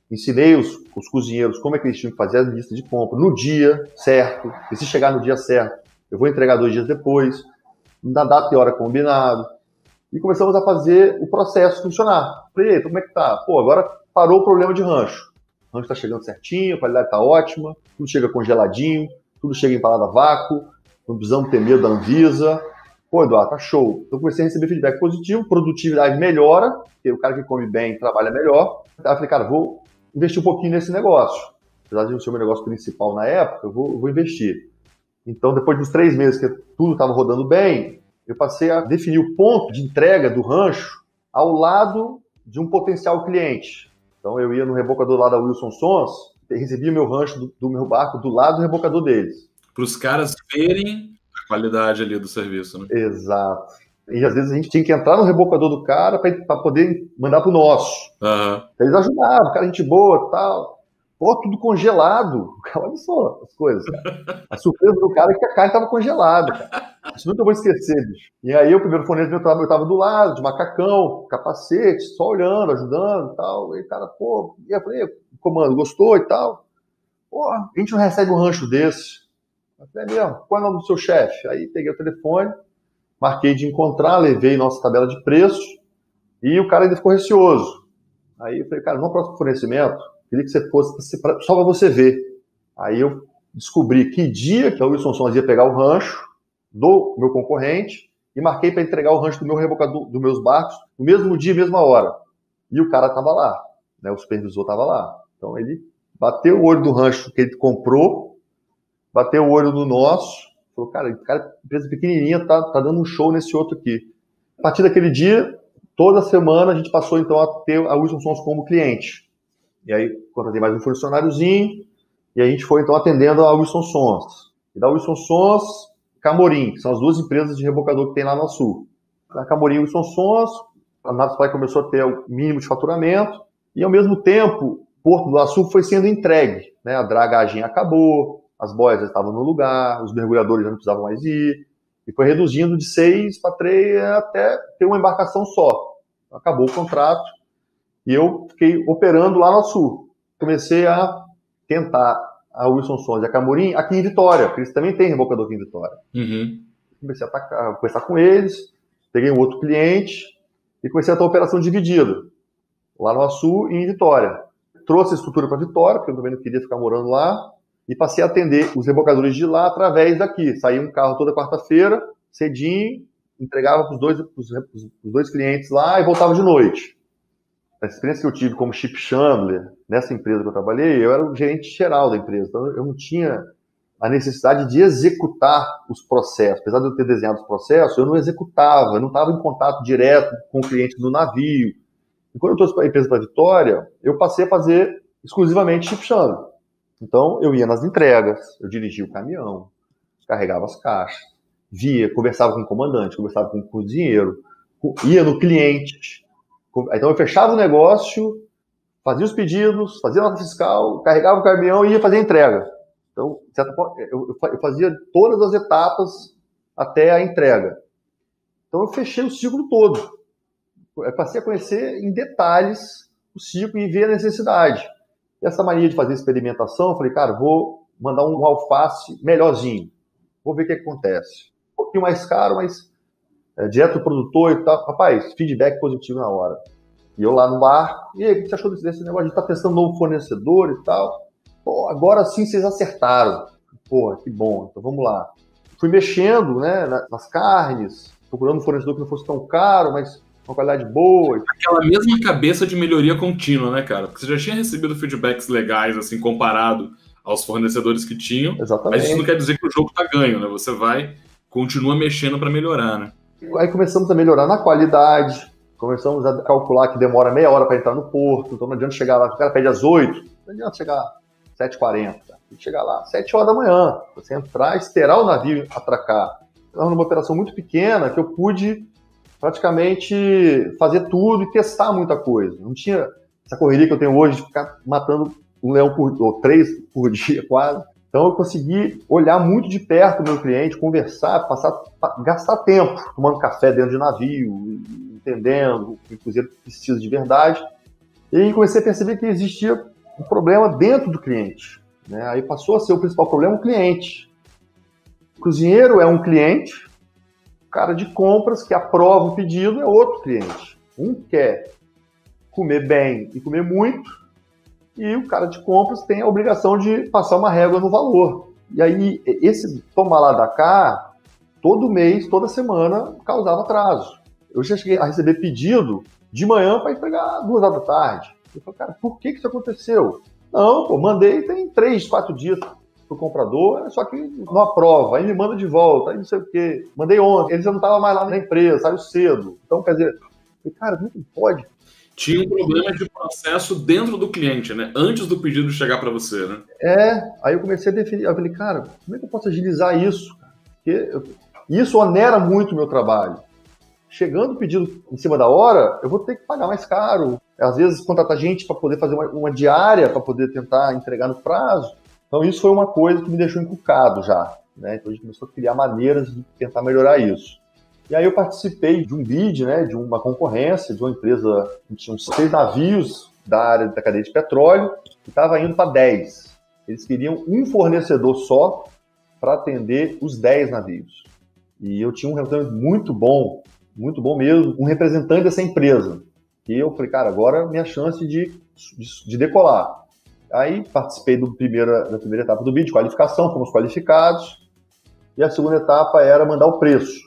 Ensinei os cozinheiros como é que eles tinham que fazer a lista de compra no dia certo. E se chegar no dia certo, eu vou entregar 2 dias depois, na data e hora combinado. E começamos a fazer o processo funcionar. Falei, como é que tá? Agora parou o problema de rancho. O rancho está chegando certinho, a qualidade está ótima, tudo chega congeladinho, tudo chega embalado a vácuo, não precisamos ter medo da Anvisa. Eduardo, tá show. Então comecei a receber feedback positivo, produtividade melhora, porque o cara que come bem trabalha melhor. Aí eu falei, cara, vou investir um pouquinho nesse negócio. Apesar de não ser o meu negócio principal na época, eu vou investir. Então, depois dos 3 meses que tudo estava rodando bem, eu passei a definir o ponto de entrega do rancho ao lado de um potencial cliente. Então, eu ia no rebocador lá da Wilson Sons, recebia meu rancho do meu barco do lado do rebocador deles. Para os caras verem a qualidade ali do serviço, né? Exato. E às vezes a gente tinha que entrar no rebocador do cara para poder mandar pro nosso. Uhum. Eles ajudavam, cara, gente boa e tal. Tudo congelado. Olha só as coisas. A surpresa do cara é que a carne estava congelada, cara. Isso nunca vou esquecer, bicho. E aí o primeiro fornecedor eu tava do lado, de macacão, capacete, só olhando, ajudando e tal. E o cara, e eu falei, comando, gostou e tal? A gente não recebe um rancho desse. Eu falei, mesmo, qual é o nome do seu chefe? Aí peguei o telefone, marquei de encontrar, levei nossa tabela de preços e o cara ainda ficou receoso. Aí eu falei, cara, no próximo fornecimento, queria que você fosse só para você ver. Aí eu descobri que dia que a Wilson Sons ia pegar o rancho do meu concorrente e marquei para entregar o rancho do meu rebocador, dos meus barcos, no mesmo dia, mesma hora. E o cara estava lá, né? O supervisor estava lá. Então ele bateu o olho do rancho que ele comprou, bateu o olho no nosso, falou, cara, empresa pequenininha tá dando um show nesse outro aqui. A partir daquele dia, toda semana a gente passou então a ter a Wilson Sons como cliente. E aí contratei mais um funcionáriozinho e a gente foi então atendendo a Wilson Sons. E da Wilson Sons, Camorim, que são as duas empresas de rebocador que tem lá no Sul. A Camorim e Wilson Sons, a Navisply começou a ter o mínimo de faturamento e ao mesmo tempo Porto do Açu foi sendo entregue, né? A dragagem acabou, as boias já estavam no lugar, os mergulhadores já não precisavam mais ir, e foi reduzindo de 6 para 3 até ter uma embarcação só. Acabou o contrato e eu fiquei operando lá no Sul. Comecei a tentar a Wilson Sons e a Camorim aqui em Vitória, porque eles também têm rebocador aqui em Vitória. Uhum. Comecei a conversar com eles, peguei um outro cliente e comecei a ter a operação dividida, lá no Açu e em Vitória. Trouxe a estrutura para Vitória, porque eu também não queria ficar morando lá, e passei a atender os rebocadores de lá através daqui. Saía um carro toda quarta-feira, cedinho, entregava para os dois clientes lá e voltava de noite. A experiência que eu tive como ship chandler, nessa empresa que eu trabalhei, eu era o gerente geral da empresa, então eu não tinha a necessidade de executar os processos. Apesar de eu ter desenhado os processos, eu não executava, eu não estava em contato direto com o cliente do navio. E quando eu trouxe a empresa para Vitória, eu passei a fazer exclusivamente ship chandler. Então, eu ia nas entregas, eu dirigia o caminhão, carregava as caixas, via, conversava com o comandante, conversava com o cozinheiro, ia no cliente. Então, eu fechava o negócio, fazia os pedidos, fazia a nota fiscal, carregava o caminhão e ia fazer a entrega. Então, eu fazia todas as etapas até a entrega. Então, eu fechei o ciclo todo. Eu passei a conhecer em detalhes o ciclo e ver a necessidade. E essa mania de fazer experimentação, eu falei, cara, vou mandar um alface melhorzinho. Vou ver o que acontece. Um pouquinho mais caro, mas direto do produtor e tal. Rapaz, feedback positivo na hora. E eu lá no barco, e aí, o que você achou desse negócio? A gente tá testando um novo fornecedor e tal. Pô, agora sim vocês acertaram. Pô, que bom, então vamos lá. Fui mexendo, né, nas carnes, procurando um fornecedor que não fosse tão caro, mas uma qualidade boa. Aquela mesma cabeça de melhoria contínua, né, cara? Porque você já tinha recebido feedbacks legais, assim, comparado aos fornecedores que tinham. Exatamente. Mas isso não quer dizer que o jogo tá ganho, né? Você continua mexendo para melhorar, né? Aí começamos a melhorar na qualidade, começamos a calcular que demora meia hora para entrar no porto, então não adianta chegar lá, o cara pede às 8, não adianta chegar às 7h40, tem que chegar lá às 7 horas da manhã, você entrar, esperar o navio atracar. Então, numa operação muito pequena que eu pude praticamente fazer tudo e testar muita coisa. Não tinha essa correria que eu tenho hoje de ficar matando um leão ou 3 por dia quase. Então eu consegui olhar muito de perto o meu cliente, conversar, gastar tempo tomando café dentro de navio, entendendo o que o cozinheiro precisa de verdade. E aí comecei a perceber que existia um problema dentro do cliente, né? Aí passou a ser o principal problema o cliente. O cozinheiro é um cliente, o cara de compras que aprova o pedido é outro cliente. Um quer comer bem e comer muito, e o cara de compras tem a obrigação de passar uma régua no valor. E aí, esse tomar lá da cá, todo mês, toda semana, causava atraso. Eu já cheguei a receber pedido de manhã para entregar 2 horas da tarde. Eu falei, cara, por que isso aconteceu? Não, pô, mandei tem 3, 4 dias pro comprador, só que não aprova, aí me manda de volta, aí não sei o quê. Mandei ontem, ele já não estava mais lá na empresa, saiu cedo. Então, quer dizer, cara, como que pode? Tinha um problema de processo dentro do cliente, né? Antes do pedido chegar para você, né? Aí eu comecei a definir, eu falei, cara, como é que eu posso agilizar isso? Porque isso onera muito o meu trabalho. Chegando o pedido em cima da hora, eu vou ter que pagar mais caro. Às vezes, contratar gente para poder fazer uma diária, para poder tentar entregar no prazo. Então, isso foi uma coisa que me deixou encucado já, né? Então, a gente começou a criar maneiras de tentar melhorar isso. E aí eu participei de um bid, né, de uma concorrência, de uma empresa que tinha uns 6 navios da área da cadeia de petróleo, que estava indo para 10. Eles queriam um fornecedor só para atender os 10 navios. E eu tinha um relacionamento muito bom mesmo, com um representante dessa empresa. E eu falei, cara, agora é minha chance de decolar. Aí participei da primeira etapa do bid, de qualificação, fomos qualificados. E a segunda etapa era mandar o preço.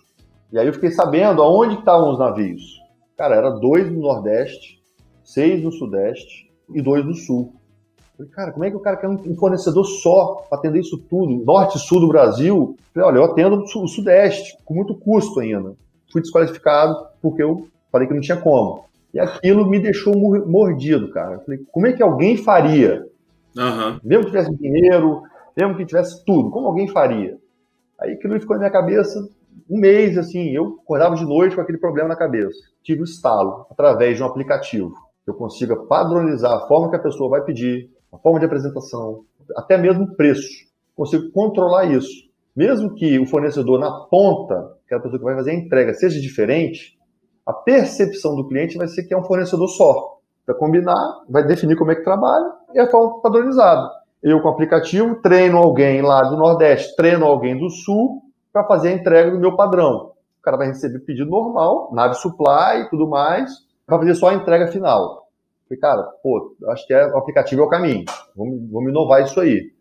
E aí eu fiquei sabendo aonde estavam os navios. Cara, era 2 no Nordeste, 6 no Sudeste e 2 no Sul. Falei, cara, como é que o cara quer um fornecedor só para atender isso tudo? Norte e Sul do Brasil? Falei, olha, eu atendo o Sudeste, com muito custo ainda. Fui desqualificado porque eu falei que não tinha como. E aquilo me deixou mordido, cara. Falei, como é que alguém faria? Mesmo que tivesse dinheiro, mesmo que tivesse tudo, como alguém faria? Aí aquilo ficou na minha cabeça um mês, assim, eu acordava de noite com aquele problema na cabeça. Tive o estalo, através de um aplicativo, que eu consiga padronizar a forma que a pessoa vai pedir, a forma de apresentação, até mesmo o preço. Consigo controlar isso. Mesmo que o fornecedor na ponta, que é a pessoa que vai fazer a entrega, seja diferente, a percepção do cliente vai ser que é um fornecedor só. Vai combinar, vai definir como é que trabalha e é a forma padronizada. Eu, com o aplicativo, treino alguém lá do Nordeste, treino alguém do Sul para fazer a entrega do meu padrão. O cara vai receber pedido normal, nave supply e tudo mais, vai fazer só a entrega final. Falei, cara, acho que o aplicativo é o caminho. Vamos inovar isso aí.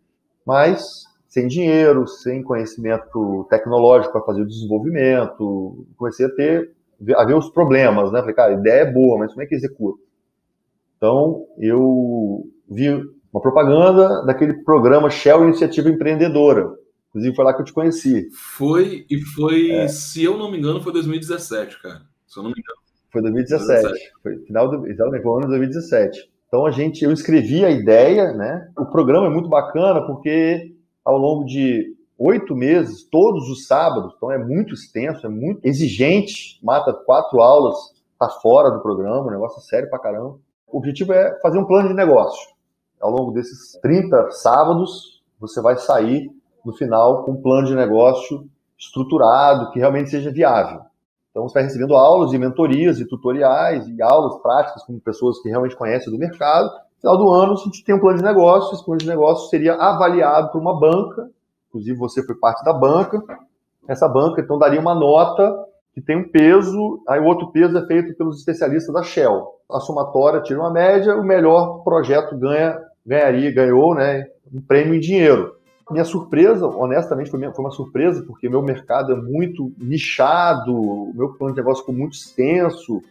Mas sem dinheiro, sem conhecimento tecnológico para fazer o desenvolvimento, comecei a ver os problemas, né? Falei, cara, a ideia é boa, mas como é que executa? Então, eu vi uma propaganda daquele programa Shell Iniciativa Empreendedora. Inclusive, foi lá que eu te conheci. Foi, se eu não me engano, foi 2017, cara. Se eu não me engano. Foi 2017. Foi final do ano de 2017. Então, eu escrevi a ideia, né? O programa é muito bacana porque, ao longo de 8 meses, todos os sábados, então é muito extenso, é muito exigente, mata 4 aulas, tá fora do programa, o negócio é sério pra caramba. O objetivo é fazer um plano de negócio. Ao longo desses 30 sábados, você vai sair no final com um plano de negócio estruturado, que realmente seja viável. Então você vai recebendo aulas e mentorias e tutoriais e aulas práticas com pessoas que realmente conhecem do mercado. No final do ano, a gente tem um plano de negócio, esse plano de negócio seria avaliado por uma banca, inclusive você foi parte da banca. Essa banca, então, daria uma nota que tem um peso, aí o outro peso é feito pelos especialistas da Shell. A somatória tira uma média, o melhor projeto ganhou, né, um prêmio em dinheiro. Minha surpresa, honestamente, foi uma surpresa, porque meu mercado é muito nichado, o meu plano de negócio ficou muito extenso.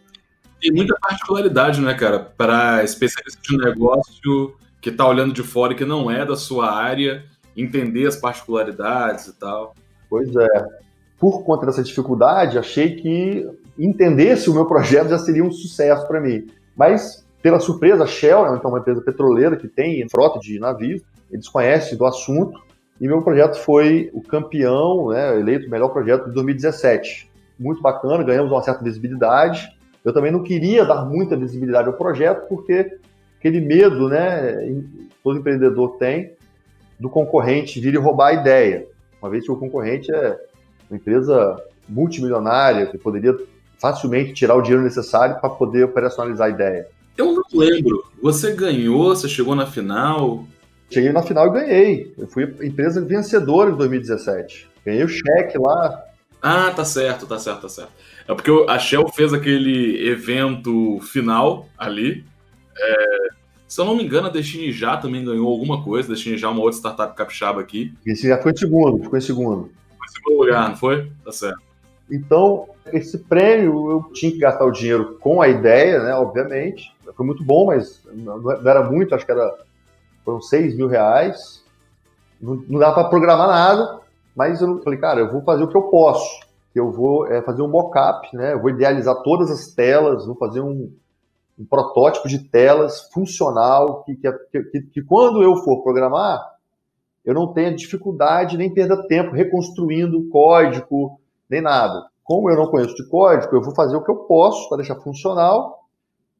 Tem muita particularidade, né, cara, para especialista de negócio que está olhando de fora e que não é da sua área, entender as particularidades e tal. Pois é. Por conta dessa dificuldade, achei que entendesse o meu projeto já seria um sucesso para mim. Mas, pela surpresa, a Shell, então, uma empresa petroleira que tem frota de navios, eles conhecem do assunto, e meu projeto foi o campeão, né, eleito o melhor projeto de 2017. Muito bacana, ganhamos uma certa visibilidade. Eu também não queria dar muita visibilidade ao projeto, porque aquele medo, né, todo empreendedor tem, do concorrente vir e roubar a ideia. Uma vez que o concorrente é uma empresa multimilionária, que poderia facilmente tirar o dinheiro necessário para poder operacionalizar a ideia. Eu não lembro. Você ganhou? Você chegou na final? Cheguei na final e ganhei. Eu fui a empresa vencedora em 2017. Ganhei o cheque lá. Ah, tá certo. É porque a Shell fez aquele evento final ali. Se eu não me engano, a Destiny já também ganhou alguma coisa. Destiny já é uma outra startup capixaba aqui. Esse já ficou em segundo. Foi em segundo lugar, não foi? Tá certo. Então, esse prêmio, eu tinha que gastar o dinheiro com a ideia, né, obviamente. Foi muito bom, mas não era muito, acho que foram 6 mil reais. Não dava para programar nada, mas eu falei, cara, eu vou fazer o que eu posso. Eu vou fazer um mock-up, né, eu vou idealizar todas as telas, vou fazer um protótipo de telas funcional, que quando eu for programar, eu não tenha dificuldade nem perda tempo reconstruindo o código, nem nada. Como eu não conheço de código, eu vou fazer o que eu posso para deixar funcional.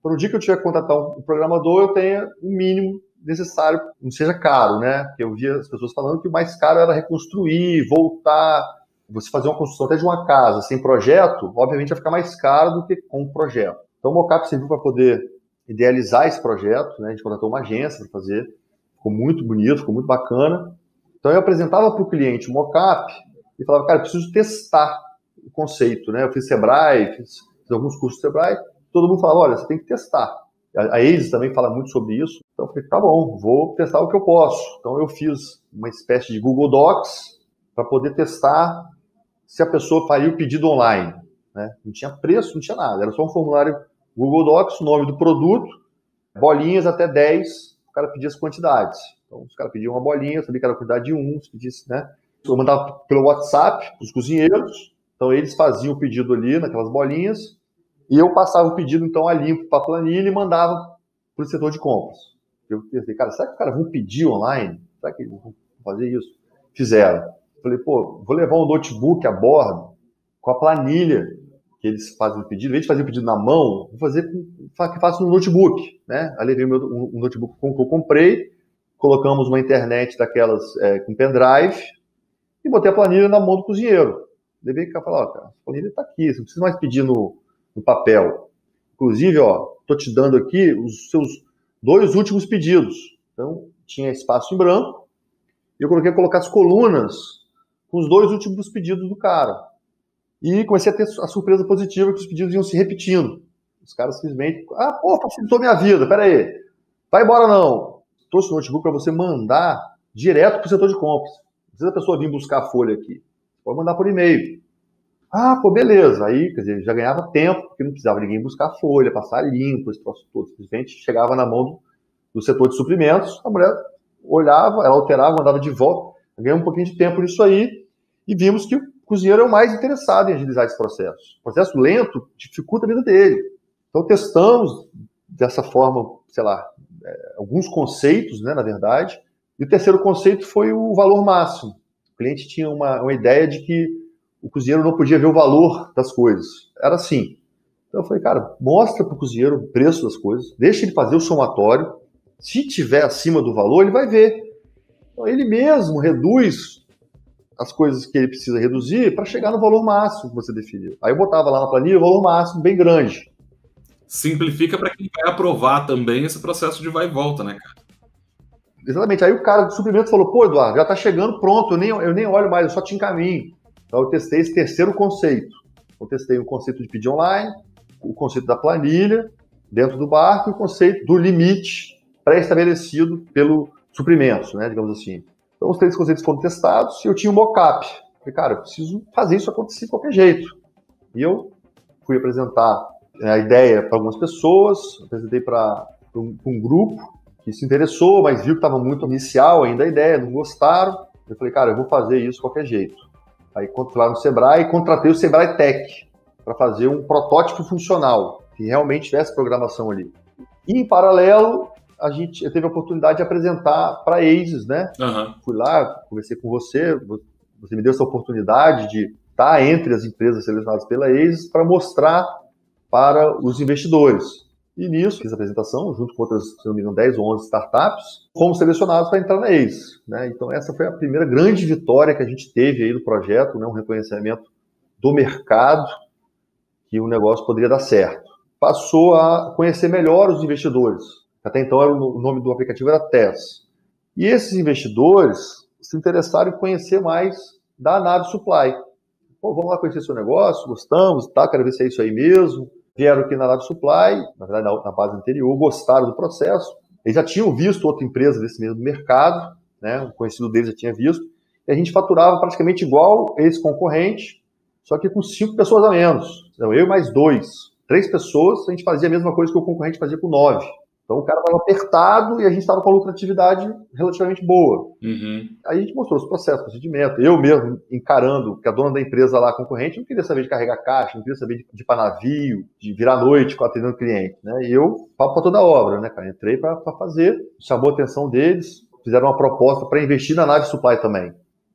Para o dia que eu tiver que contratar um programador, eu tenha o mínimo necessário, não seja caro, né? Porque eu via as pessoas falando que o mais caro era reconstruir, voltar. Você fazer uma construção até de uma casa sem projeto, obviamente vai ficar mais caro do que com um projeto. Então o mockup serviu para poder idealizar esse projeto, né? A gente contratou uma agência para fazer. Ficou muito bonito, ficou muito bacana. Então eu apresentava para o cliente o mockup e falava, cara, eu preciso testar o conceito, né? Eu fiz Sebrae, fiz alguns cursos de Sebrae, todo mundo falava, olha, você tem que testar. A ASIS também fala muito sobre isso. Então eu falei, tá bom, vou testar o que eu posso. Então eu fiz uma espécie de Google Docs para poder testar se a pessoa faria o pedido online, né? Não tinha preço, não tinha nada. Era só um formulário Google Docs, o nome do produto, bolinhas até 10, o cara pedia as quantidades. Então os caras pediam uma bolinha, eu sabia que era a quantidade de um, se pedisse, né? Eu mandava pelo WhatsApp para os cozinheiros, então eles faziam o pedido ali naquelas bolinhas, e eu passava o pedido, então, ali para a planilha e mandava para o setor de compras. Eu pensei, cara, será que os caras vão pedir online? Será que eles vão fazer isso? Fizeram. Falei, pô, vou levar um notebook a bordo com a planilha que eles fazem o pedido. Em vez de fazer o pedido na mão, vou fazer que faço no notebook, né? Aí levei um notebook que eu comprei, colocamos uma internet daquelas com pendrive e botei a planilha na mão do cozinheiro. Levei cá e falei, ó, cara, a planilha está aqui, você não precisa mais pedir no papel. Inclusive, ó, tô te dando aqui os seus 2 últimos pedidos. Então, tinha espaço em branco e eu colocar as colunas com os 2 últimos pedidos do cara. E comecei a ter a surpresa positiva que os pedidos iam se repetindo. Os caras simplesmente, facilitou minha vida, pera aí, vai embora não. Trouxe o notebook para você mandar direto para o setor de compras. Não precisa a pessoa vir buscar a folha aqui. Pode mandar por e-mail. Beleza. Aí, quer dizer, já ganhava tempo, porque não precisava ninguém buscar a folha, passar limpo, esse troço todo. Simplesmente chegava na mão do setor de suprimentos, a mulher olhava, ela alterava, mandava de volta. Ganhei um pouquinho de tempo nisso aí e vimos que o cozinheiro é o mais interessado em agilizar esse processo. O processo lento dificulta a vida dele. Então, testamos dessa forma, sei lá, alguns conceitos, né, na verdade. E o terceiro conceito foi o valor máximo. O cliente tinha uma ideia de que o cozinheiro não podia ver o valor das coisas. Era assim. Então eu falei, cara, mostra para o cozinheiro o preço das coisas, deixa ele fazer o somatório. Se tiver acima do valor, ele vai ver. Então ele mesmo reduz as coisas que ele precisa reduzir para chegar no valor máximo que você definiu. Aí eu botava lá na planilha o valor máximo bem grande. Simplifica para quem vai aprovar também esse processo de vai e volta, né, cara? Exatamente. Aí o cara do suprimento falou, pô, Eduardo, já está chegando pronto, eu nem olho mais, eu só te encaminho. Então eu testei esse terceiro conceito. Eu testei o conceito de pedir online, o conceito da planilha dentro do barco e o conceito do limite pré-estabelecido pelo suprimentos, né, digamos assim. Então os 3 conceitos foram testados e eu tinha um mock-up. Falei, cara, eu preciso fazer isso acontecer de qualquer jeito. E eu fui apresentar a ideia para algumas pessoas, apresentei para um grupo que se interessou, mas viu que estava muito inicial ainda a ideia, não gostaram. Eu falei, cara, eu vou fazer isso de qualquer jeito. Aí lá no Sebrae, contratei o Sebrae Tech para fazer um protótipo funcional, que realmente tivesse programação ali. E, em paralelo, eu teve a oportunidade de apresentar para a ASIS, né? Uhum. Fui lá, conversei com você me deu essa oportunidade de estar entre as empresas selecionadas pela ASIS para mostrar para os investidores. E nisso, fiz a apresentação, junto com outras, se não me engano, 10 ou 11 startups, fomos selecionados para entrar na ASIS, né? Então essa foi a primeira grande vitória que a gente teve aí do projeto, né? Um reconhecimento do mercado que o negócio poderia dar certo. Passou a conhecer melhor os investidores. Até então o nome do aplicativo era TES. E esses investidores se interessaram em conhecer mais da Nave Supply. Pô, vamos lá conhecer seu negócio, gostamos, tá? Quero ver se é isso aí mesmo. Vieram aqui na Nave Supply, na verdade na base anterior, gostaram do processo. Eles já tinham visto outra empresa desse mesmo mercado, né? Um conhecido deles já tinha visto. E a gente faturava praticamente igual esse concorrente, só que com 5 pessoas a menos. Então, eu mais 2. 3 pessoas, a gente fazia a mesma coisa que o concorrente fazia com 9. Então o cara estava apertado e a gente estava com a lucratividade relativamente boa. Uhum. Aí a gente mostrou os processos, procedimento. Eu mesmo encarando, que a dona da empresa lá, a concorrente, não queria saber de carregar caixa, não queria saber de ir para navio, de virar à noite atendendo cliente, né? E eu, papo para toda a obra, né, cara? Entrei para fazer, chamou a atenção deles, fizeram uma proposta para investir na Nave Supply também.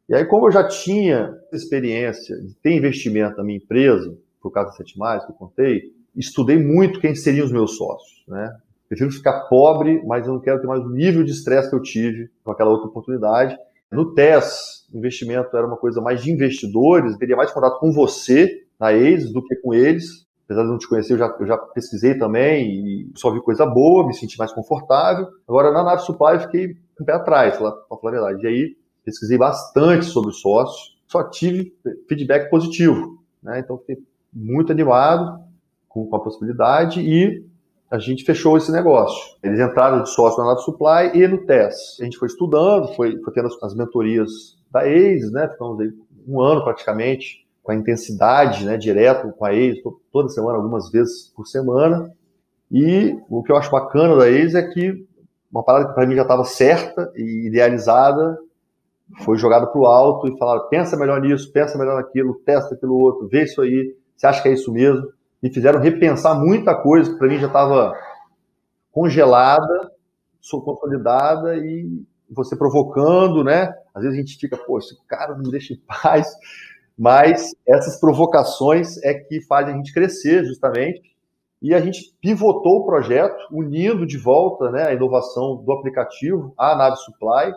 E aí, como eu já tinha experiência de ter investimento na minha empresa, por causa da 7+, que eu contei, estudei muito quem seriam os meus sócios, né? Prefiro ficar pobre, mas eu não quero ter mais o nível de estresse que eu tive com aquela outra oportunidade. No TES, o investimento era uma coisa mais de investidores, eu teria mais contato com você, na ASIS, do que com eles. Apesar de não te conhecer, eu já pesquisei também e só vi coisa boa, me senti mais confortável. Agora, na Nave Supply, eu fiquei um pé atrás, para falar a verdade. E aí, pesquisei bastante sobre o sócio, só tive feedback positivo. né? Então, fiquei muito animado com a possibilidade e a gente fechou esse negócio. Eles entraram de sócio na Navi Supply e no TES. A gente foi estudando, foi tendo as mentorias da ACES, né? Ficamos aí um ano praticamente com a intensidade, né, direto com a ACES, toda semana, algumas vezes por semana. E o que eu acho bacana da ACES é que uma parada que para mim já estava certa e idealizada foi jogada para o alto e falaram, pensa melhor nisso, pensa melhor naquilo, testa aquilo outro, vê isso aí, você acha que é isso mesmo? Me fizeram repensar muita coisa que para mim já estava congelada, consolidada e você provocando, né? Às vezes a gente fica, pô, esse cara não me deixa em paz. Mas essas provocações é que fazem a gente crescer, justamente. E a gente pivotou o projeto, unindo de volta, né, a inovação do aplicativo à Navi Supply.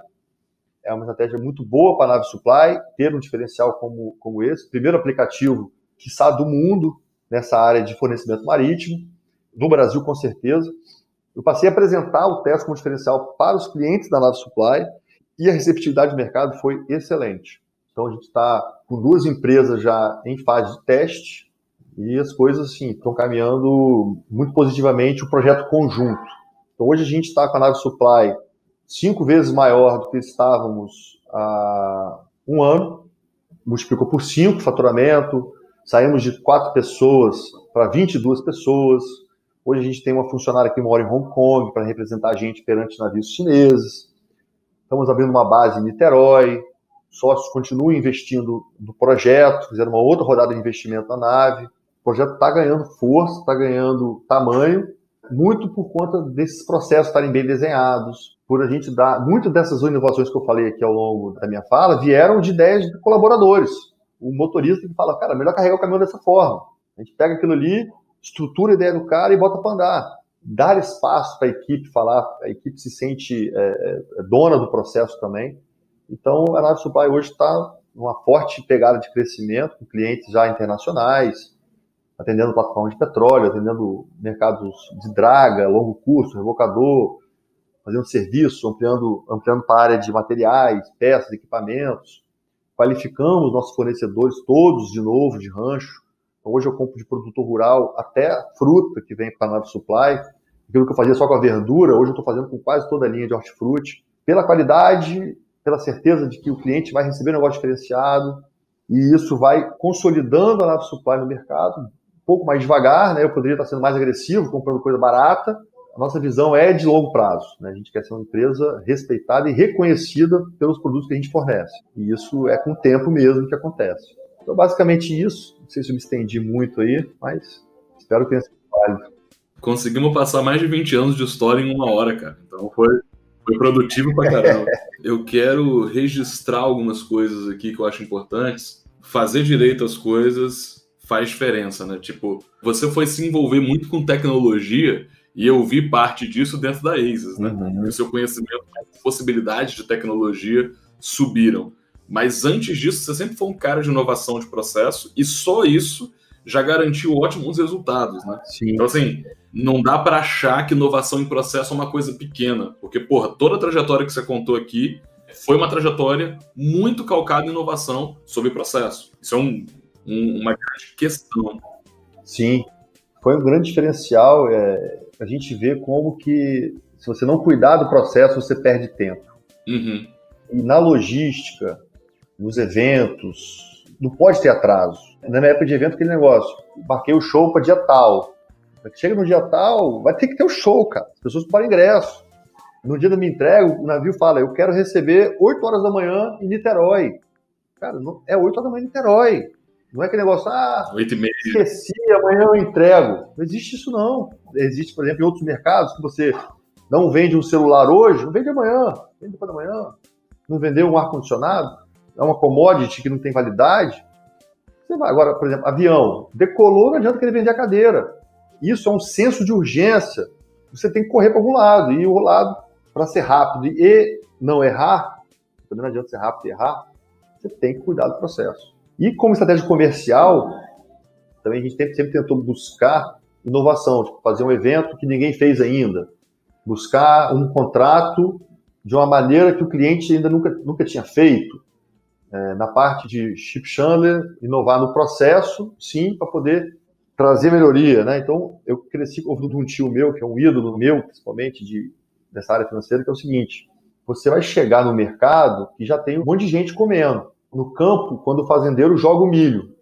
É uma estratégia muito boa para a Navi Supply, ter um diferencial como esse. Primeiro aplicativo, quiçá, do mundo, nessa área de fornecimento marítimo, no Brasil, com certeza. Eu passei a apresentar o teste como diferencial para os clientes da Navi Supply e a receptividade do mercado foi excelente. Então, a gente está com 2 empresas já em fase de teste e as coisas assim, estão caminhando muito positivamente o projeto conjunto. Então, hoje a gente está com a Navi Supply 5 vezes maior do que estávamos há um ano, multiplicou por 5 o faturamento, saímos de 4 pessoas para 22 pessoas. Hoje a gente tem uma funcionária que mora em Hong Kong para representar a gente perante navios chineses. Estamos abrindo uma base em Niterói. Sócios continuam investindo no projeto, fizeram uma outra rodada de investimento na nave. O projeto está ganhando força, está ganhando tamanho, muito por conta desses processos estarem bem desenhados, por a gente dar... Muitas dessas inovações que eu falei aqui ao longo da minha fala vieram de ideias de colaboradores. O motorista que fala, cara, melhor carregar o caminhão dessa forma. A gente pega aquilo ali, estrutura a ideia do cara e bota para andar. Dar espaço para a equipe falar, a equipe se sente dona do processo também. Então, a Navi Supply hoje está numa forte pegada de crescimento, com clientes já internacionais, atendendo plataformas de petróleo, atendendo mercados de draga, longo curso, rebocador, fazendo serviço, ampliando para a área de materiais, peças, equipamentos. Qualificamos nossos fornecedores todos de novo, de rancho. Então, hoje eu compro de produtor rural até fruta que vem para a Navi Supply. Aquilo que eu fazia só com a verdura, hoje eu estou fazendo com quase toda a linha de hortifruti. Pela qualidade, pela certeza de que o cliente vai receber um negócio diferenciado, e isso vai consolidando a Navi Supply no mercado, um pouco mais devagar, né? Eu poderia estar sendo mais agressivo, comprando coisa barata. A nossa visão é de longo prazo, né? A gente quer ser uma empresa respeitada e reconhecida pelos produtos que a gente fornece. E isso é com o tempo mesmo que acontece. Então, basicamente isso. Não sei se eu me estendi muito aí, mas espero que tenha sido válido. Conseguimos passar mais de 20 anos de história em 1 hora, cara. Então foi produtivo pra caramba. Eu quero registrar algumas coisas aqui que eu acho importantes. Fazer direito as coisas faz diferença, né? Tipo, você foi se envolver muito com tecnologia e eu vi parte disso dentro da ACES, né? Uhum. O seu conhecimento, as possibilidades de tecnologia subiram. Mas antes disso, você sempre foi um cara de inovação de processo e só isso já garantiu ótimos resultados, né? Sim. Então, assim, não dá para achar que inovação em processo é uma coisa pequena, porque, porra, toda a trajetória que você contou aqui foi uma trajetória muito calcada em inovação sobre processo. Isso é uma grande questão. Sim, foi um grande diferencial. A gente vê como que, se você não cuidar do processo, você perde tempo. Uhum. E na logística, nos eventos, não pode ter atraso. Na minha época de evento, aquele negócio, marquei o show para dia tal. Chega no dia tal, vai ter que ter o show, cara. As pessoas compram ingresso. No dia da minha entrega, o navio fala, eu quero receber 8 horas da manhã em Niterói. Cara, não, é 8 horas da manhã em Niterói. Não é aquele negócio, 8h30. Esqueci, amanhã eu entrego. Não existe isso, não. Existe, por exemplo, em outros mercados que você não vende um celular hoje, não vende amanhã, vende depois da manhã. Não vendeu um ar-condicionado, é uma commodity que não tem validade. Você vai agora, por exemplo, avião, decolou, não adianta querer vender a cadeira. Isso é um senso de urgência. Você tem que correr para algum lado. E o lado, para ser rápido e não errar, também não adianta ser rápido e errar, você tem que cuidar do processo. E como estratégia comercial, também a gente sempre tentou buscar inovação, tipo fazer um evento que ninguém fez ainda, buscar um contrato de uma maneira que o cliente ainda nunca tinha feito. Na parte de Chip Chandler, inovar no processo, sim, para poder trazer melhoria, né? Então, eu cresci ouvindo um tio meu, que é um ídolo meu, principalmente dessa área financeira, que é o seguinte: você vai chegar no mercado e já tem um monte de gente comendo. No campo, quando o fazendeiro joga o milho,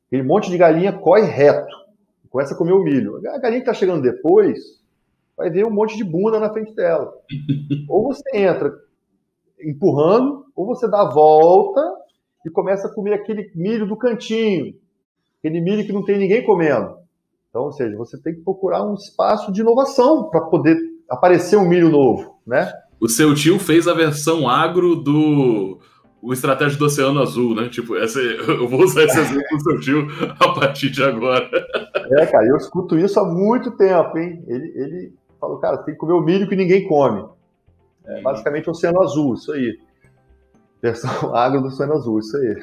aquele monte de galinha corre reto, começa a comer o milho. A galinha que está chegando depois vai ver um monte de bunda na frente dela. Ou você entra empurrando, ou você dá a volta e começa a comer aquele milho do cantinho, aquele milho que não tem ninguém comendo. Então, ou seja, você tem que procurar um espaço de inovação para poder aparecer um milho novo, né? O seu tio fez a versão agro o Estratégia do Oceano Azul, né? Tipo, eu vou usar esse exemplo do seu tio a partir de agora. Cara, eu escuto isso há muito tempo, hein? Ele falou, cara, tem que comer o milho que ninguém come. Basicamente o Oceano Azul, isso aí. Versão agro do Oceano Azul, isso aí.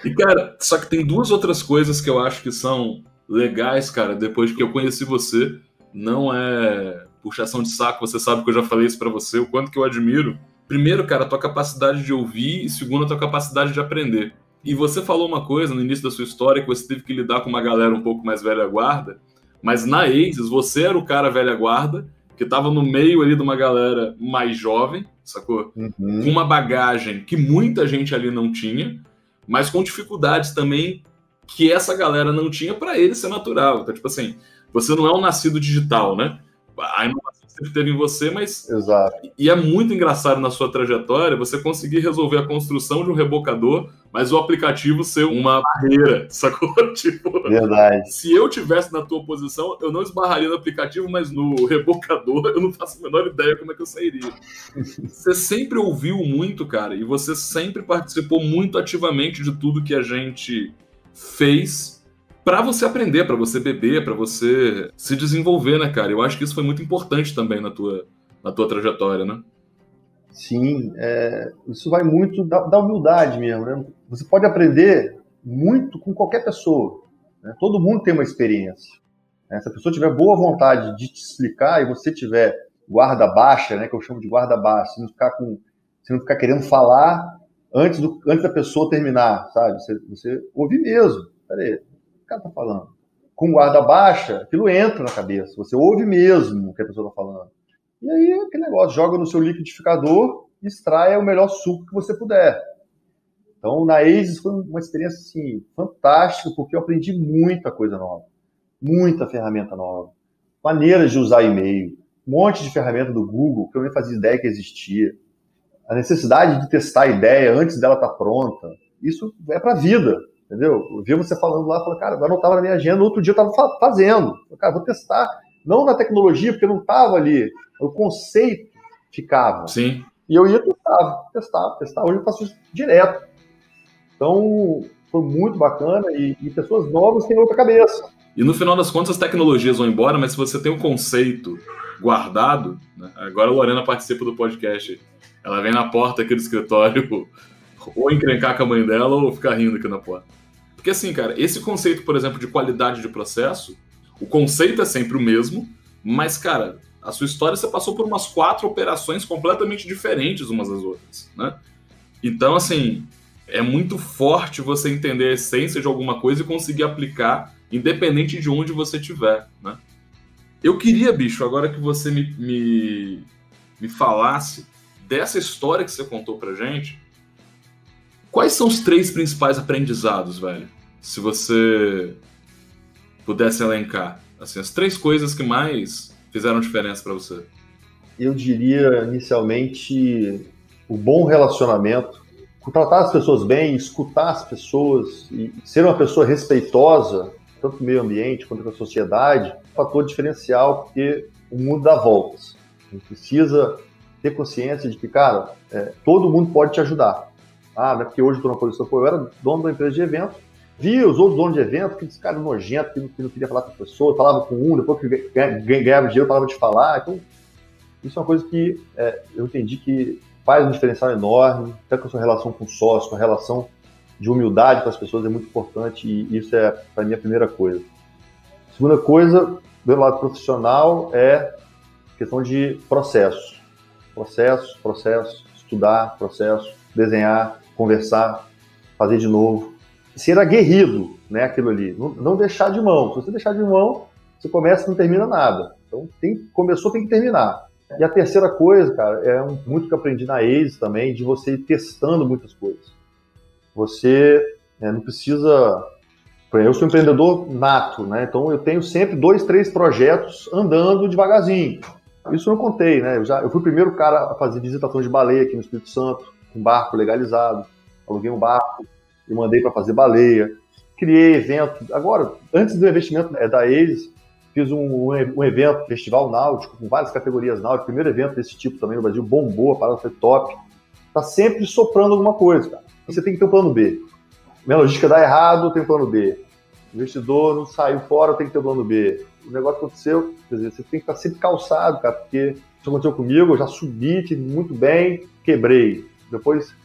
E, cara, só que tem duas outras coisas que eu acho que são legais, cara, depois que eu conheci você. Não é puxação de saco, você sabe que eu já falei isso pra você, o quanto que eu admiro. Primeiro, cara, a tua capacidade de ouvir, e segundo, a tua capacidade de aprender. E você falou uma coisa no início da sua história, que você teve que lidar com uma galera um pouco mais velha guarda, mas na Aces, você era o cara velha guarda, que tava no meio ali de uma galera mais jovem, sacou? Uhum. Com uma bagagem que muita gente ali não tinha, mas com dificuldades também que essa galera não tinha pra ele ser natural. Então, tipo assim, você não é um nascido digital, né? A inovação sempre teve em você, mas... Exato. E é muito engraçado na sua trajetória você conseguir resolver a construção de um rebocador, mas o aplicativo ser uma barreira, sacou? Tipo, verdade. Se eu tivesse na tua posição, eu não esbarraria no aplicativo, mas no rebocador eu não faço a menor ideia como é que eu sairia. Você sempre ouviu muito, cara, e você sempre participou muito ativamente de tudo que a gente fez para você aprender, para você beber, para você se desenvolver, né, cara? Eu acho que isso foi muito importante também na tua trajetória, né? Sim, isso vai muito da humildade mesmo, né? Você pode aprender muito com qualquer pessoa, né? Todo mundo tem uma experiência, né? Se a pessoa tiver boa vontade de te explicar e você tiver guarda baixa, né, que eu chamo de guarda baixa, se não ficar querendo falar antes da pessoa terminar, sabe? Você ouvir mesmo. Peraí, o que o cara tá falando? Com guarda baixa, aquilo entra na cabeça. Você ouve mesmo o que a pessoa tá falando. E aí, aquele negócio, joga no seu liquidificador e extrai o melhor suco que você puder. Então, na Aces foi uma experiência, assim, fantástica, porque eu aprendi muita coisa nova. Muita ferramenta nova. Maneiras de usar e-mail. Um monte de ferramenta do Google que eu nem fazia ideia que existia. A necessidade de testar a ideia antes dela estar pronta. Isso é pra vida, entendeu? Eu via você falando lá, falei, cara, eu anotava na minha agenda, no outro dia eu estava fazendo. Cara, vou testar. Não na tecnologia, porque não estava ali. O conceito ficava. Sim. E eu ia testar. Hoje eu faço isso direto. Então, foi muito bacana e pessoas novas têm outra cabeça. E no final das contas as tecnologias vão embora, mas se você tem um conceito guardado, né? Agora a Lorena participa do podcast, ela vem na porta aqui do escritório ou encrencar com a mãe dela ou ficar rindo aqui na porta. Porque assim, cara, esse conceito, por exemplo, de qualidade de processo, o conceito é sempre o mesmo, mas, cara, a sua história você passou por umas 4 operações completamente diferentes umas das outras, né? Então, assim, é muito forte você entender a essência de alguma coisa e conseguir aplicar independente de onde você estiver, né? Eu queria, bicho, agora que você me falasse dessa história que você contou pra gente, quais são os 3 principais aprendizados, velho? Se você pudesse elencar, assim, as 3 coisas que mais fizeram diferença pra você. Eu diria, inicialmente, o bom relacionamento, tratar as pessoas bem, escutar as pessoas e ser uma pessoa respeitosa, tanto no meio ambiente quanto com a sociedade, é um fator diferencial, porque o mundo dá voltas. A gente precisa ter consciência de que, cara, todo mundo pode te ajudar. Não é porque hoje eu estou na posição, eu era dono da empresa de evento, via os outros donos de evento, que esse cara nojento, que não queria falar com a pessoa, falava com um, depois que ganhava dinheiro, falava de falar. Então, isso é uma coisa que eu entendi que faz um diferencial enorme, até com a sua relação com o sócio, com a relação de humildade com as pessoas é muito importante, e isso é, para mim, a primeira coisa. Segunda coisa, do lado profissional, é questão de processo, estudar, processo, desenhar, conversar, fazer de novo. Ser aguerrido, né, aquilo ali. Não deixar de mão. Se você deixar de mão, você começa e não termina nada. Então, começou, tem que terminar. E a terceira coisa, cara, muito que eu aprendi na ACE também, de você ir testando muitas coisas. Você não precisa... Eu sou um empreendedor nato, né? Então eu tenho sempre 2, 3 projetos andando devagarzinho. Isso eu não contei, né? Eu fui o primeiro cara a fazer visitação de baleia aqui no Espírito Santo, com barco legalizado. Aluguei um barco e mandei para fazer baleia. Criei evento. Agora, antes do investimento da ACE, fiz um evento, festival náutico, com várias categorias náuticas. Primeiro evento desse tipo também no Brasil, bombou, a parada foi top. Tá sempre soprando alguma coisa, cara. Você tem que ter um plano B. Minha logística dá errado, tem plano B. O investidor não saiu fora, tem que ter um plano B. O negócio aconteceu, quer dizer, você tem que estar sempre calçado, cara, porque isso aconteceu comigo, eu já subi, tive muito bem, quebrei. Depois,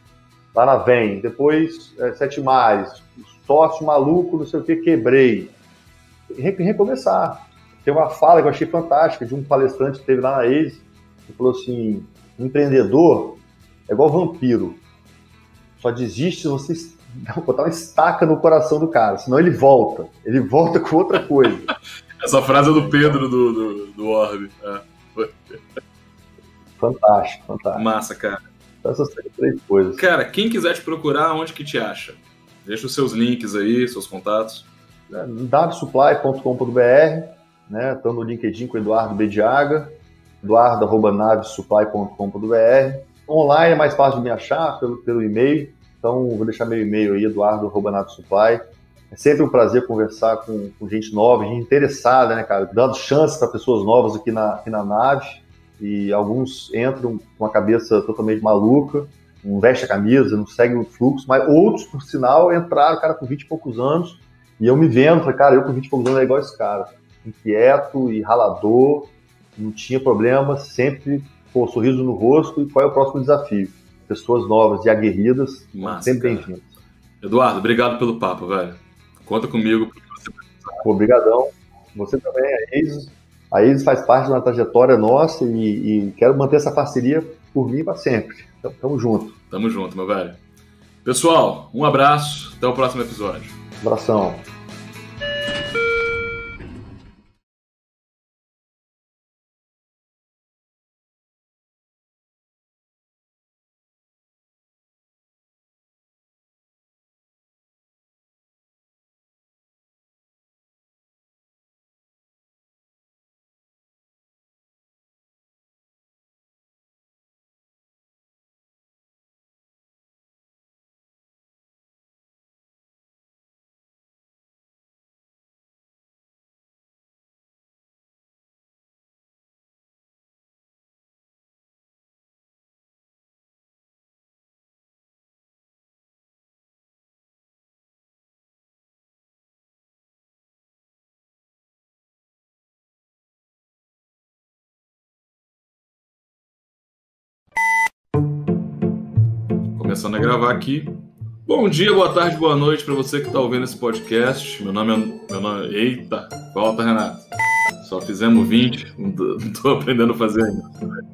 lá na VEM, depois, 7 Mares, sócio maluco, não sei o que, quebrei. Recomeçar. Tem uma fala que eu achei fantástica de um palestrante que teve lá na ACE, que falou assim, empreendedor é igual vampiro, só desiste se você botar uma estaca no coração do cara, senão ele volta com outra coisa. Essa frase é do Pedro do Orbe. Fantástico. Massa, cara. Essas 3 coisas. Cara, quem quiser te procurar, onde que te acha? Deixa os seus links aí, seus contatos. navesupply.com.br, né? Estou no LinkedIn com o Eduardo Bediaga, eduardo@navesupply.com.br. Online é mais fácil de me achar pelo e-mail. Então, vou deixar meu e-mail aí, eduardo@navesupply. É sempre um prazer conversar com gente nova, gente interessada, né, cara? Dando chance para pessoas novas aqui na nave. E alguns entram com a cabeça totalmente maluca, não veste a camisa, não segue o fluxo, mas outros, por sinal, entraram, cara, com 20 e poucos anos. E eu me vendo, falei, cara, eu com 20 e poucos anos é igual esse cara. Inquieto e ralador, não tinha problema, sempre com sorriso no rosto. E qual é o próximo desafio? Pessoas novas e aguerridas, sempre bem-vindas. Eduardo, obrigado pelo papo, velho. Conta comigo. Obrigadão. Você também, a ACE faz parte de uma trajetória nossa e quero manter essa parceria por mim para sempre. Então, tamo junto. Tamo junto, meu velho. Pessoal, um abraço. Até o próximo episódio. Abração. Começando a gravar aqui. Bom dia, boa tarde, boa noite para você que está ouvindo esse podcast. Meu nome é... Eita, volta, Renato. Só fizemos 20, não tô aprendendo a fazer ainda.